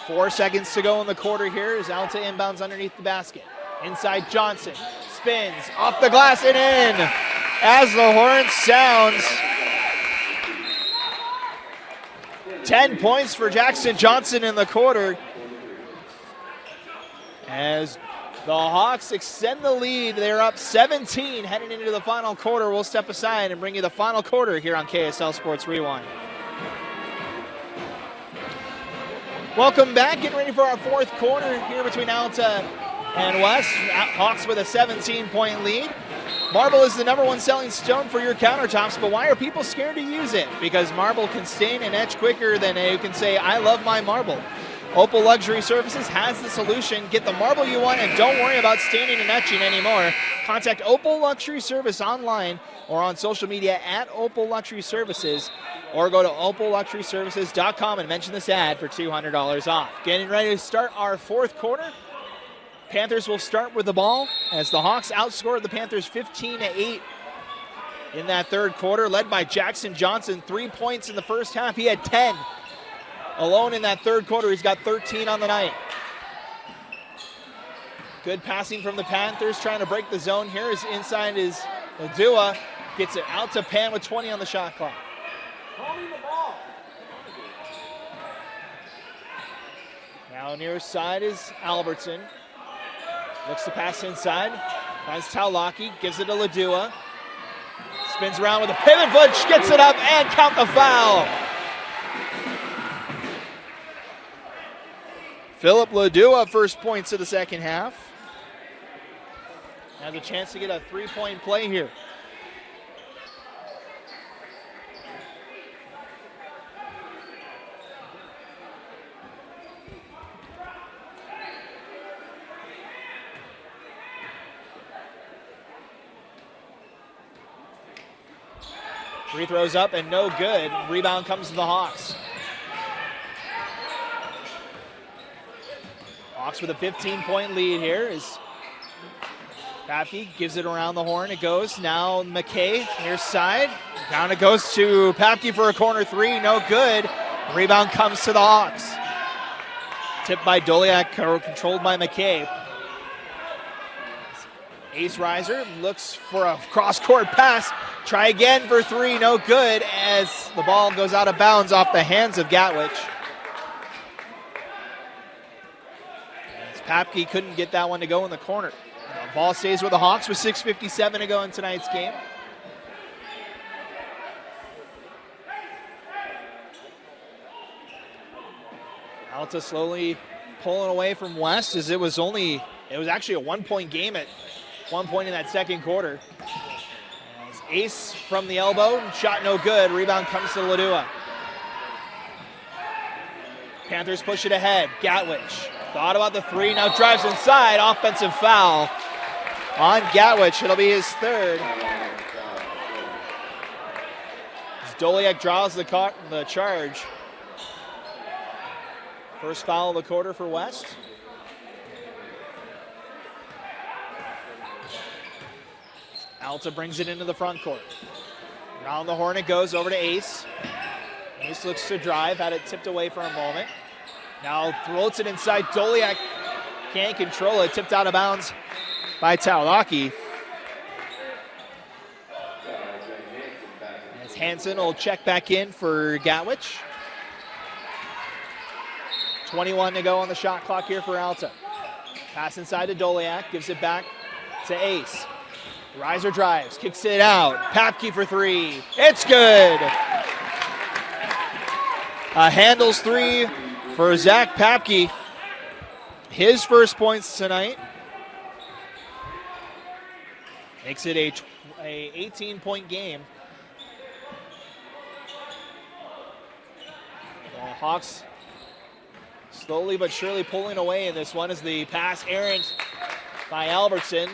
Four seconds to go in the quarter here as Alta inbounds underneath the basket. Inside Johnson, spins, off the glass and in. As the horn sounds. 10 points for Jackson Johnson in the quarter. As the Hawks extend the lead, they're up 17 heading into the final quarter. We'll step aside and bring you the final quarter here on KSL Sports Rewind. Welcome back, getting ready for our fourth quarter here between Alta and West. Hawks with a 17-point lead. Marble is the #1 selling stone for your countertops, but why are people scared to use it? Because marble can stain and etch quicker than you can say, I love my marble. Opal Luxury Services has the solution. Get the marble you want and don't worry about staining and etching anymore. Contact Opal Luxury Service online or on social media at Opal Luxury Services, or go to opalluxuryservices.com and mention this ad for $200 off. Getting ready to start our fourth quarter. Panthers will start with the ball as the Hawks outscored the Panthers 15-8 in that third quarter, led by Jackson Johnson. 3 points in the first half. He had 10 alone in that third quarter. He's got 13 on the night. Good passing from the Panthers, trying to break the zone here. Is inside is Adua. Gets it out to Pan with 20 on the shot clock. Now near side is Albertson. Looks to pass inside. Finds Taulaki, gives it to Ladua. Spins around with a pivot foot, gets it up, and count the foul. Philip Ladua, first points of the second half. Has a chance to get a three-point play here. Free throws up and no good. Rebound comes to the Hawks. Hawks with a 15-point lead here is Papke gives it around the horn. It goes now McKay near side. Down it goes to Papke for a corner three. No good. Rebound comes to the Hawks. Tipped by Doliak, controlled by McKay. Ace Reiser looks for a cross-court pass. Try again for three. No good as the ball goes out of bounds off the hands of Gatwich. As Papke couldn't get that one to go in the corner. The ball stays with the Hawks with 6:57 to go in tonight's game. Alta slowly pulling away from West as it was actually a 1-point game at one point in that second quarter. As Ace from the elbow, shot no good. Rebound comes to Ladua. Panthers push it ahead. Gatwich thought about the three, now drives inside. Offensive foul on Gatwich. It'll be his third. As Doliak draws the charge. First foul of the quarter for West. Alta brings it into the front court. Around the horn it goes over to Ace. Ace looks to drive, had it tipped away for a moment. Now throws it inside. Doliak can't control it. Tipped out of bounds by Taulaki. As Hansen will check back in for Gatwich. 21 to go on the shot clock here for Alta. Pass inside to Doliak, gives it back to Ace. Reiser drives, kicks it out. Papke for three. It's good. A handles three for Zach Papke. His first points tonight. Makes it a 18-point game. The Hawks slowly but surely pulling away in this one as the pass errant by Albertson.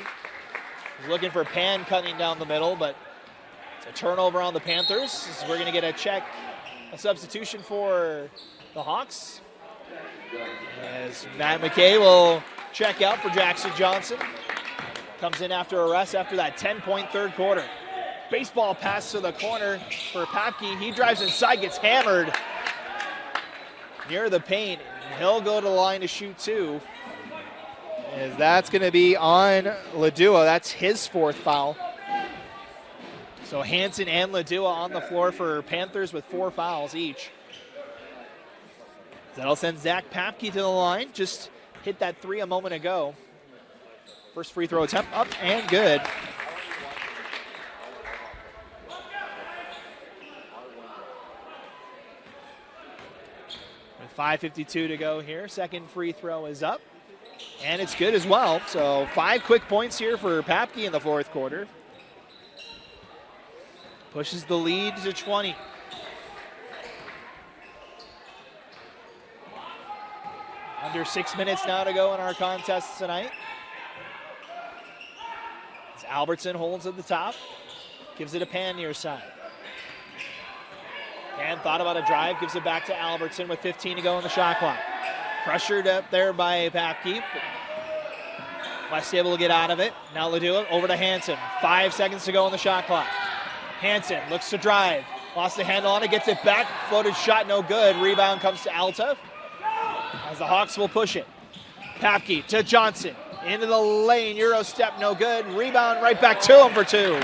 He's looking for Pan cutting down the middle, but it's a turnover on the Panthers. We're going to get a substitution for the Hawks. As Matt McKay will check out for Jackson Johnson. Comes in after a rest after that 10-point third quarter. Baseball pass to the corner for Papke. He drives inside, gets hammered near the paint. He'll go to the line to shoot two. As that's going to be on Ladua. That's his fourth foul. So Hansen and Ladua on the floor for Panthers with 4 fouls each. That'll send Zach Papke to the line. Just hit that three a moment ago. First free throw attempt up and good. With 5:52 to go here. Second free throw is up. And it's good as well. So 5 quick points here for Papke in the fourth quarter. Pushes the lead to 20. Under 6 minutes now to go in our contest tonight. As Albertson holds at the top. Gives it a Pan near side. Pan thought about a drive. Gives it back to Albertson with 15 to go on the shot clock. Pressured up there by Papke. West able to get out of it. Now Ladua over to Hansen. 5 seconds to go on the shot clock. Hansen looks to drive. Lost the handle on it. Gets it back. Floated shot no good. Rebound comes to Alta. As the Hawks will push it. Papke to Johnson. Into the lane. Euro step no good. Rebound right back to him for 2.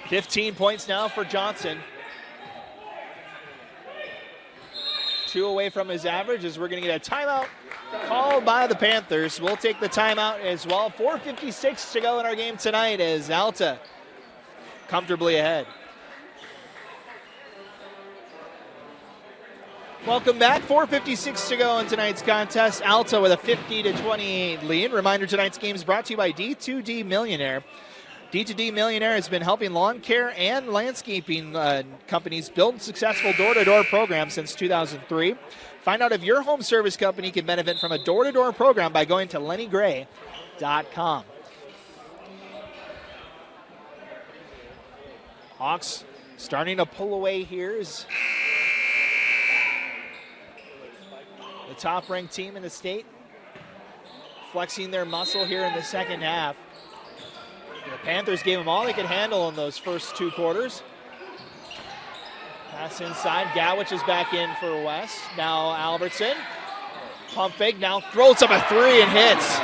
$15 points now for Johnson. 2 away from his average as we're going to get a timeout called by the Panthers. We'll take the timeout as well. 4:56 to go in our game tonight as Alta comfortably ahead. Welcome back. 4:56 to go in tonight's contest. Alta with a 50-28 lead. Reminder, tonight's game is brought to you by D2D Millionaire. D2D Millionaire has been helping lawn care and landscaping companies build successful door-to-door programs since 2003. Find out if your home service company can benefit from a door-to-door program by going to lennygray.com. Hawks starting to pull away here as the top-ranked team in the state flexing their muscle here in the second half. The Panthers gave them all they could handle in those first 2 quarters. Pass inside. Gowich is back in for West. Now Albertson. Pump fake. Now throws up a 3 and hits.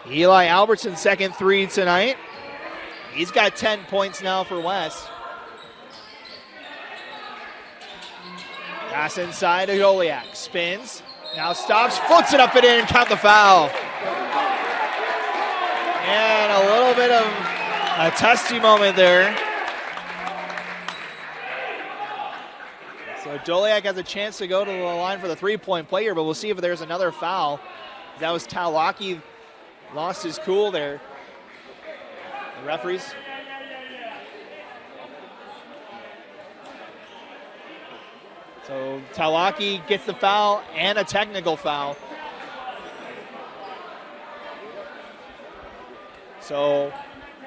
Eli Albertson's second 3 tonight. He's got 10 points now for West. Pass inside to Goliak. Spins. Now stops, foots it up and in, and count the foul. And a little bit of a testy moment there. So Doliak has a chance to go to the line for the 3-point play here, but we'll see if there's another foul. That was Talaki, lost his cool there. The referees. So Talaki gets the foul and a technical foul. So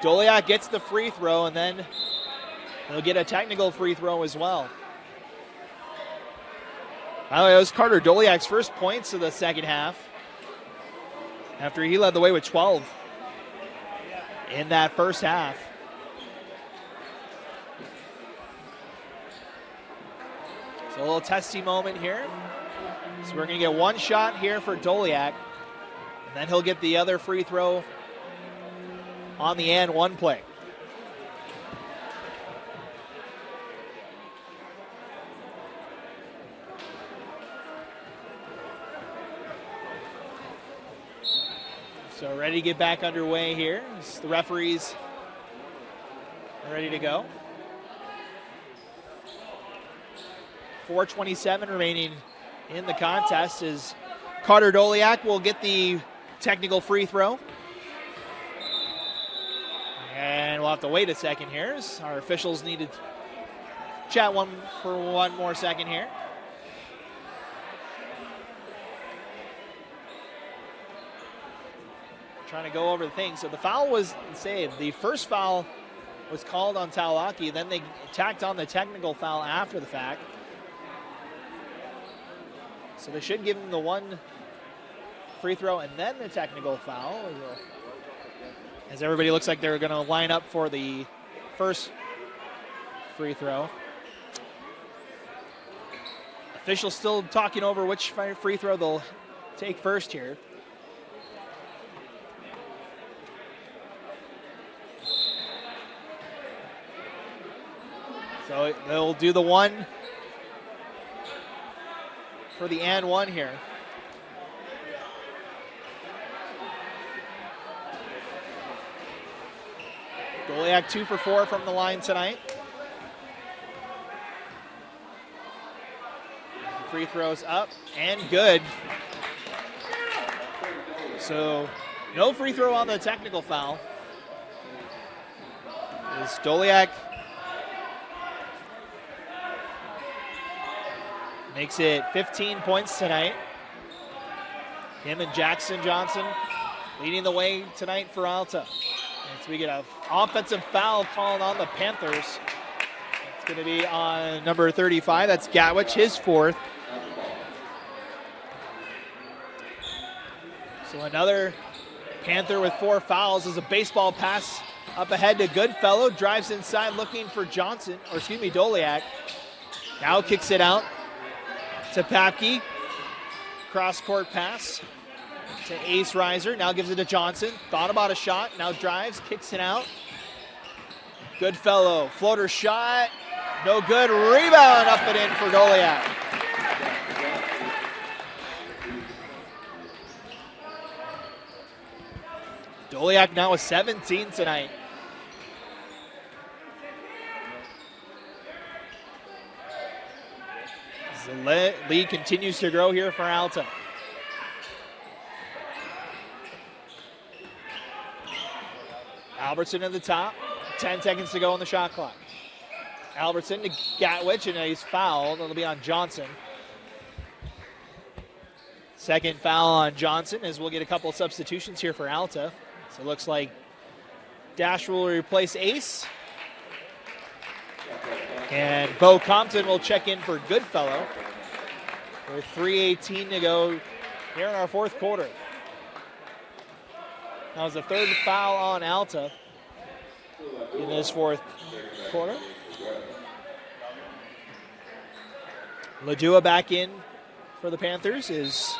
Doliak gets the free throw, and then he'll get a technical free throw as well. By the way, it was Carter Doliak's first points of the second half after he led the way with 12 in that first half. So a little testy moment here. So we're going to get one shot here for Doliak, and then he'll get the other free throw on the and one play. So ready to get back underway here. The referees are ready to go. 4:27 remaining in the contest as Carter Doliak will get the technical free throw. And we'll have to wait a second here as our officials need to chat for one more second here. Trying to go over the thing. So the foul was saved. The first foul was called on Talaki. Then they tacked on the technical foul after the fact. So they should give him the one free throw and then the technical foul. As everybody looks like they're going to line up for the first free throw. Officials still talking over which free throw they'll take first here. So they'll do the one for the and one here. Doliak 2 for 4 from the line tonight. Free throws up and good. So no free throw on the technical foul. As Doliak makes it 15 points tonight. Him and Jackson Johnson leading the way tonight for Alta. As we get an offensive foul called on the Panthers. It's going to be on number 35. That's Gatwich, his fourth. So another Panther with 4 fouls as a baseball pass up ahead to Goodfellow. Drives inside looking for Doliak. Now kicks it out to Papke. Cross-court pass to Ace Reiser. Now gives it to Johnson. Thought about a shot. Now drives, kicks it out. Goodfellow. Floater shot. No good. Rebound up and in for Doliak. Doliak now with 17 tonight. The lead continues to grow here for Alta. Albertson at the top. 10 seconds to go on the shot clock. Albertson to Gatwich, and he's fouled. It'll be on Johnson. Second foul on Johnson, as we'll get a couple of substitutions here for Alta. So it looks like Dash will replace Ace. And Bo Compton will check in for Goodfellow. With 3:18 to go here in our fourth quarter. That was the third foul on Alta in this fourth quarter. Ladua back in for the Panthers is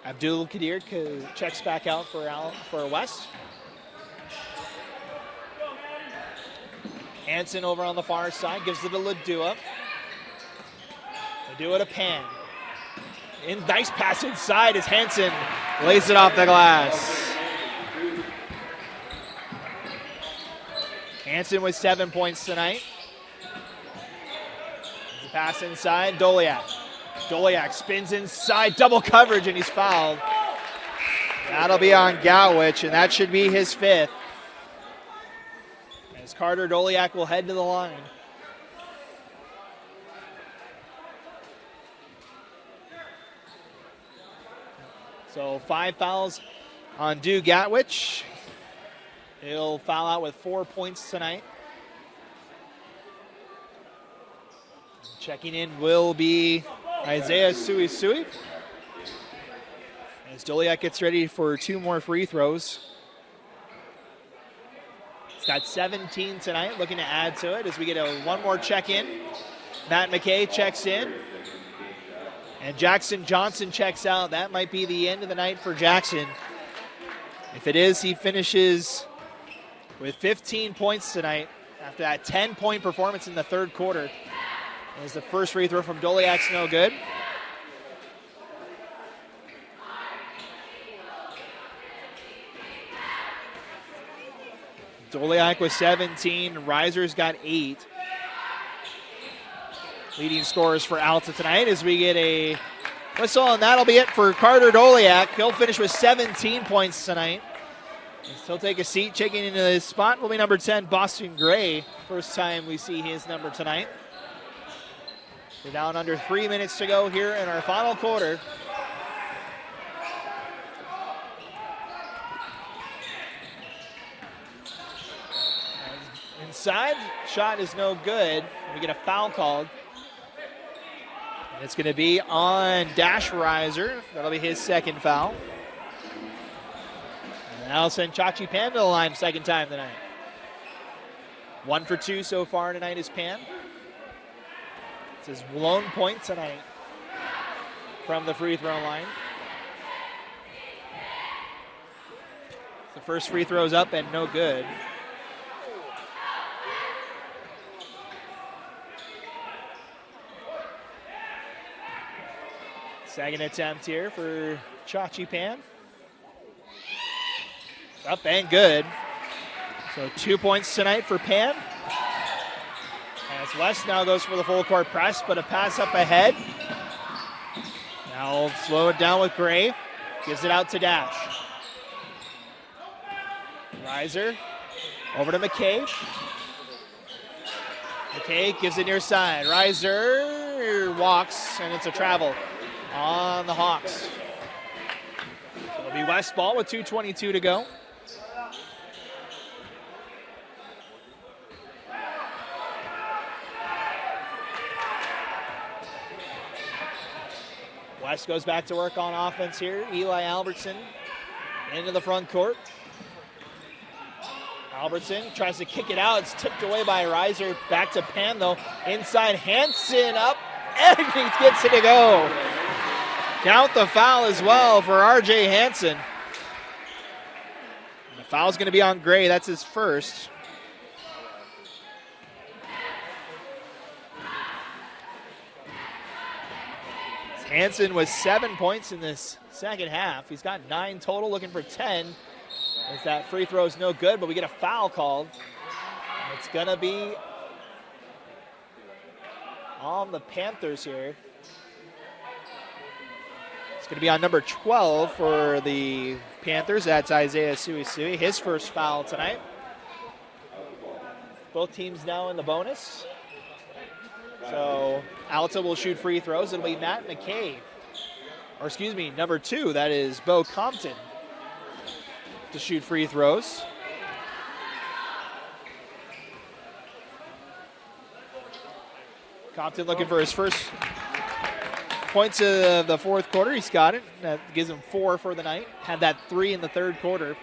Abdul Kadir checks back out for West. Hansen over on the far side gives it to Ladua. Ladua to Pan. Nice pass inside as Hansen lays it off the glass. Hansen with 7 points tonight. The pass inside, Doliak. Doliak spins inside, double coverage, and he's fouled. That'll be on Gowich, and that should be his fifth. As Carter Doliak will head to the line. So 5 fouls on Dew Gatwich. He'll foul out with 4 points tonight. Checking in will be Isaiah Suisui. As Doliak gets ready for 2 more free throws. He's got 17 tonight, looking to add to it as we get one more check in. Matt McKay checks in. And Jackson Johnson checks out. That might be the end of the night for Jackson. If it is, he finishes with 15 points tonight after that 10-point performance in the third quarter. As the first free throw from Doliak's no good. Doliak with 17. Reiser's got 8. Leading scorers for Alta tonight as we get a whistle, and that'll be it for Carter Doliak. He'll finish with 17 points tonight. He'll take a seat. Checking into his spot will be number 10, Boston Gray. First time we see his number tonight. We're down under 3 minutes to go here in our final quarter. Inside, shot is no good. We get a foul called. And it's going to be on Dash Reiser. That'll be his second foul. And that'll send Chachi Pan to the line second time tonight. 1 for 2 so far tonight is Pan. It's his lone point tonight from the free throw line. The first free throw's up and no good. Second attempt here for Chachi Pan. Up and good. So 2 points tonight for Pan. As West now goes for the full court press, but a pass up ahead. Now slow it down with Gray. Gives it out to Dash. Reiser over to McKay. McKay gives it near side. Reiser walks, and it's a travel on the Hawks. It'll be West ball with 2:22 to go. West goes back to work on offense here. Eli Albertson into the front court. Albertson tries to kick it out. It's tipped away by Reiser. Back to Pan, though. Inside, Hansen up, and he gets it to go. Count the foul as well for R.J. Hansen. The foul's going to be on Gray. That's his first. Hansen with 7 points in this second half. He's got 9 total, looking for 10. As that free throw is no good, but we get a foul called. It's going to be on the Panthers here. It's going to be on number 12 for the Panthers. That's Isaiah Suisui, his first foul tonight. Both teams now in the bonus. So Alta will shoot free throws. It'll be Matt McKay, or excuse me, number 2, that is Bo Compton, to shoot free throws. Compton looking for his first points of the fourth quarter. He's got it. That gives him 4 for the night. Had that 3 in the third quarter.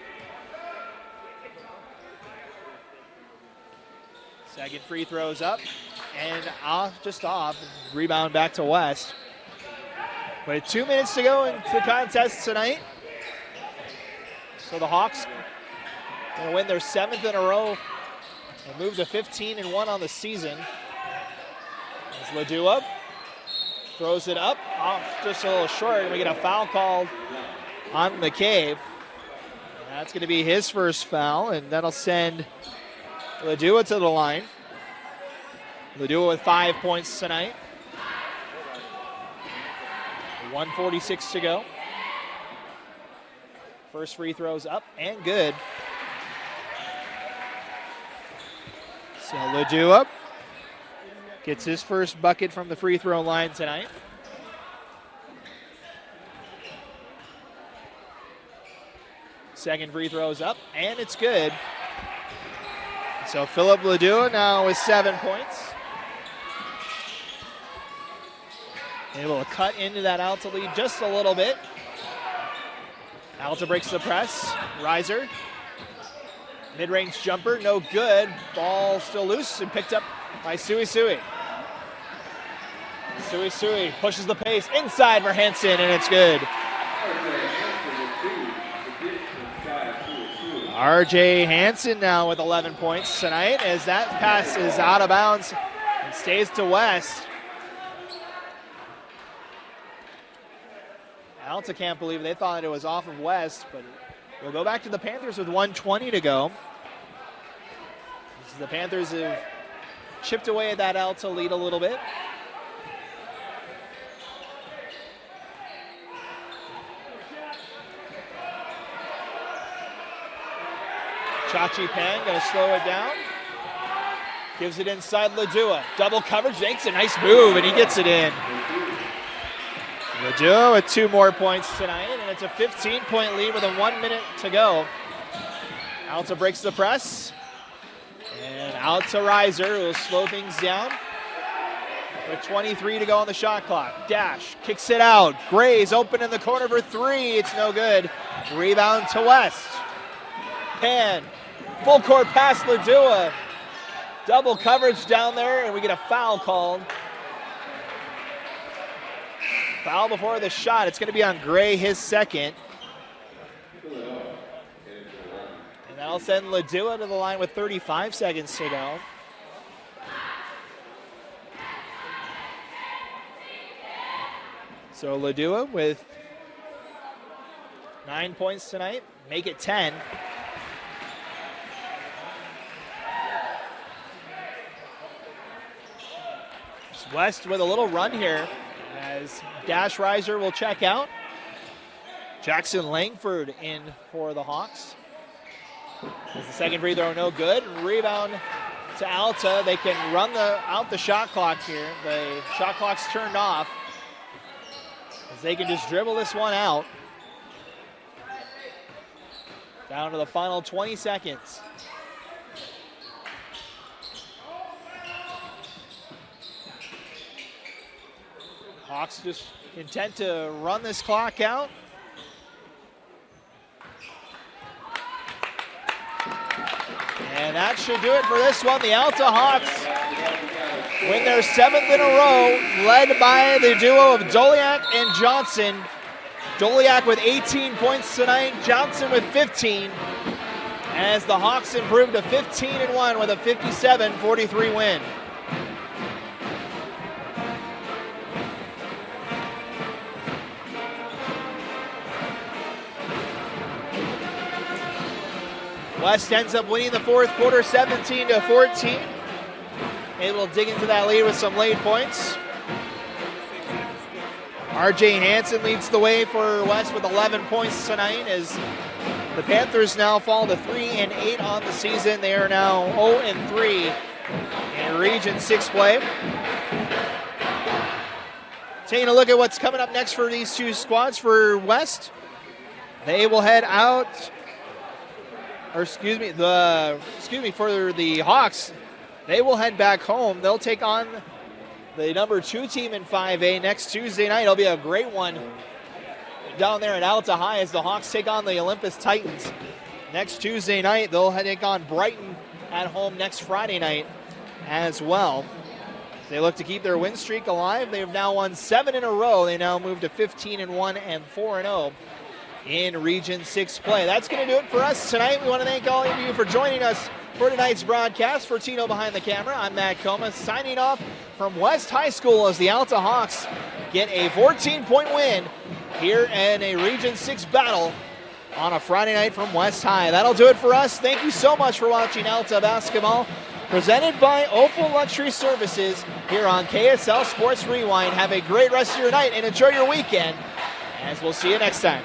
Second free throws up and just off. Rebound back to West. With 2 minutes to go into the contest tonight. So the Hawks going to win their 7th in a row and move to 15-1 on the season. As Ladua throws it up, off just a little short, and we get a foul called on McCabe. That's going to be his first foul, and that'll send Ladua to the line. Ladua with 5 points tonight. 1:46 to go. First free throw's up and good. So Ladua gets his first bucket from the free throw line tonight. Second free throw's up, and it's good. So Philip Ladua now with 7 points. Able to cut into that Alta lead just a little bit. Alta breaks the press. Riser. Mid-range jumper, no good. Ball still loose and picked up by Sui Sui. Sui Sui pushes the pace inside for Hansen, and it's good. RJ Hansen now with 11 points tonight as that pass is out of bounds and stays to West. Alta can't believe they thought it was off of West, but we'll go back to the Panthers with 1:20 to go. The Panthers have chipped away at that Alta lead a little bit. Chachi Pan going to slow it down. Gives it inside Ladua. Double coverage, makes a nice move, and he gets it in. Ladua with 2 more points tonight, and it's a 15-point lead with a 1 minute to go. Alta breaks the press. And out to Riser, who will slow things down. With 23 to go on the shot clock. Dash, kicks it out. Gray's open in the corner for 3. It's no good. Rebound to West. Pan, full court pass Ladua. Double coverage down there, and we get a foul called. Foul before the shot. It's going to be on Gray, his second. And that'll send Ladua to the line with 35 seconds to go. So Ladua with 9 points tonight, make it 10. West with a little run here as Dash Riser will check out. Jackson Langford in for the Hawks. As the second free throw no good. Rebound to Alta. They can run out the shot clock here. The shot clock's turned off. As they can just dribble this one out. Down to the final 20 seconds. Hawks just content to run this clock out. And that should do it for this one. The Alta Hawks win their 7th in a row, led by the duo of Doliak and Johnson. Doliak with 18 points tonight, Johnson with 15, as the Hawks improved to 15-1 with a 57-43 win. West ends up winning the fourth quarter 17-14. Able to dig into that lead with some late points. RJ Hansen leads the way for West with 11 points tonight as The Panthers now fall to 3-8 on the season. They are now 0-3 in Region 6 play. Taking a look at what's coming up next for these two squads for West. They will head out, for the Hawks. They will head back home. They'll take on the number 2 team in 5A next Tuesday night. It'll be a great one down there at Alta High as the Hawks take on the Olympus Titans. Next Tuesday night, they'll take on Brighton at home next Friday night as well. They look to keep their win streak alive. They've now won 7 in a row. They now move to 15-1 and 4-0 in Region 6 play. That's going to do it for us tonight. We want to thank all of you for joining us for tonight's broadcast. For Tino behind the camera, I'm Matt Coma, signing off from West High School as the Alta Hawks get a 14-point win here in a Region 6 battle on a Friday night from West High. That'll do it for us. Thank you so much for watching Alta Basketball, presented by Opal Luxury Services here on KSL Sports Rewind. Have a great rest of your night and enjoy your weekend, as we'll see you next time.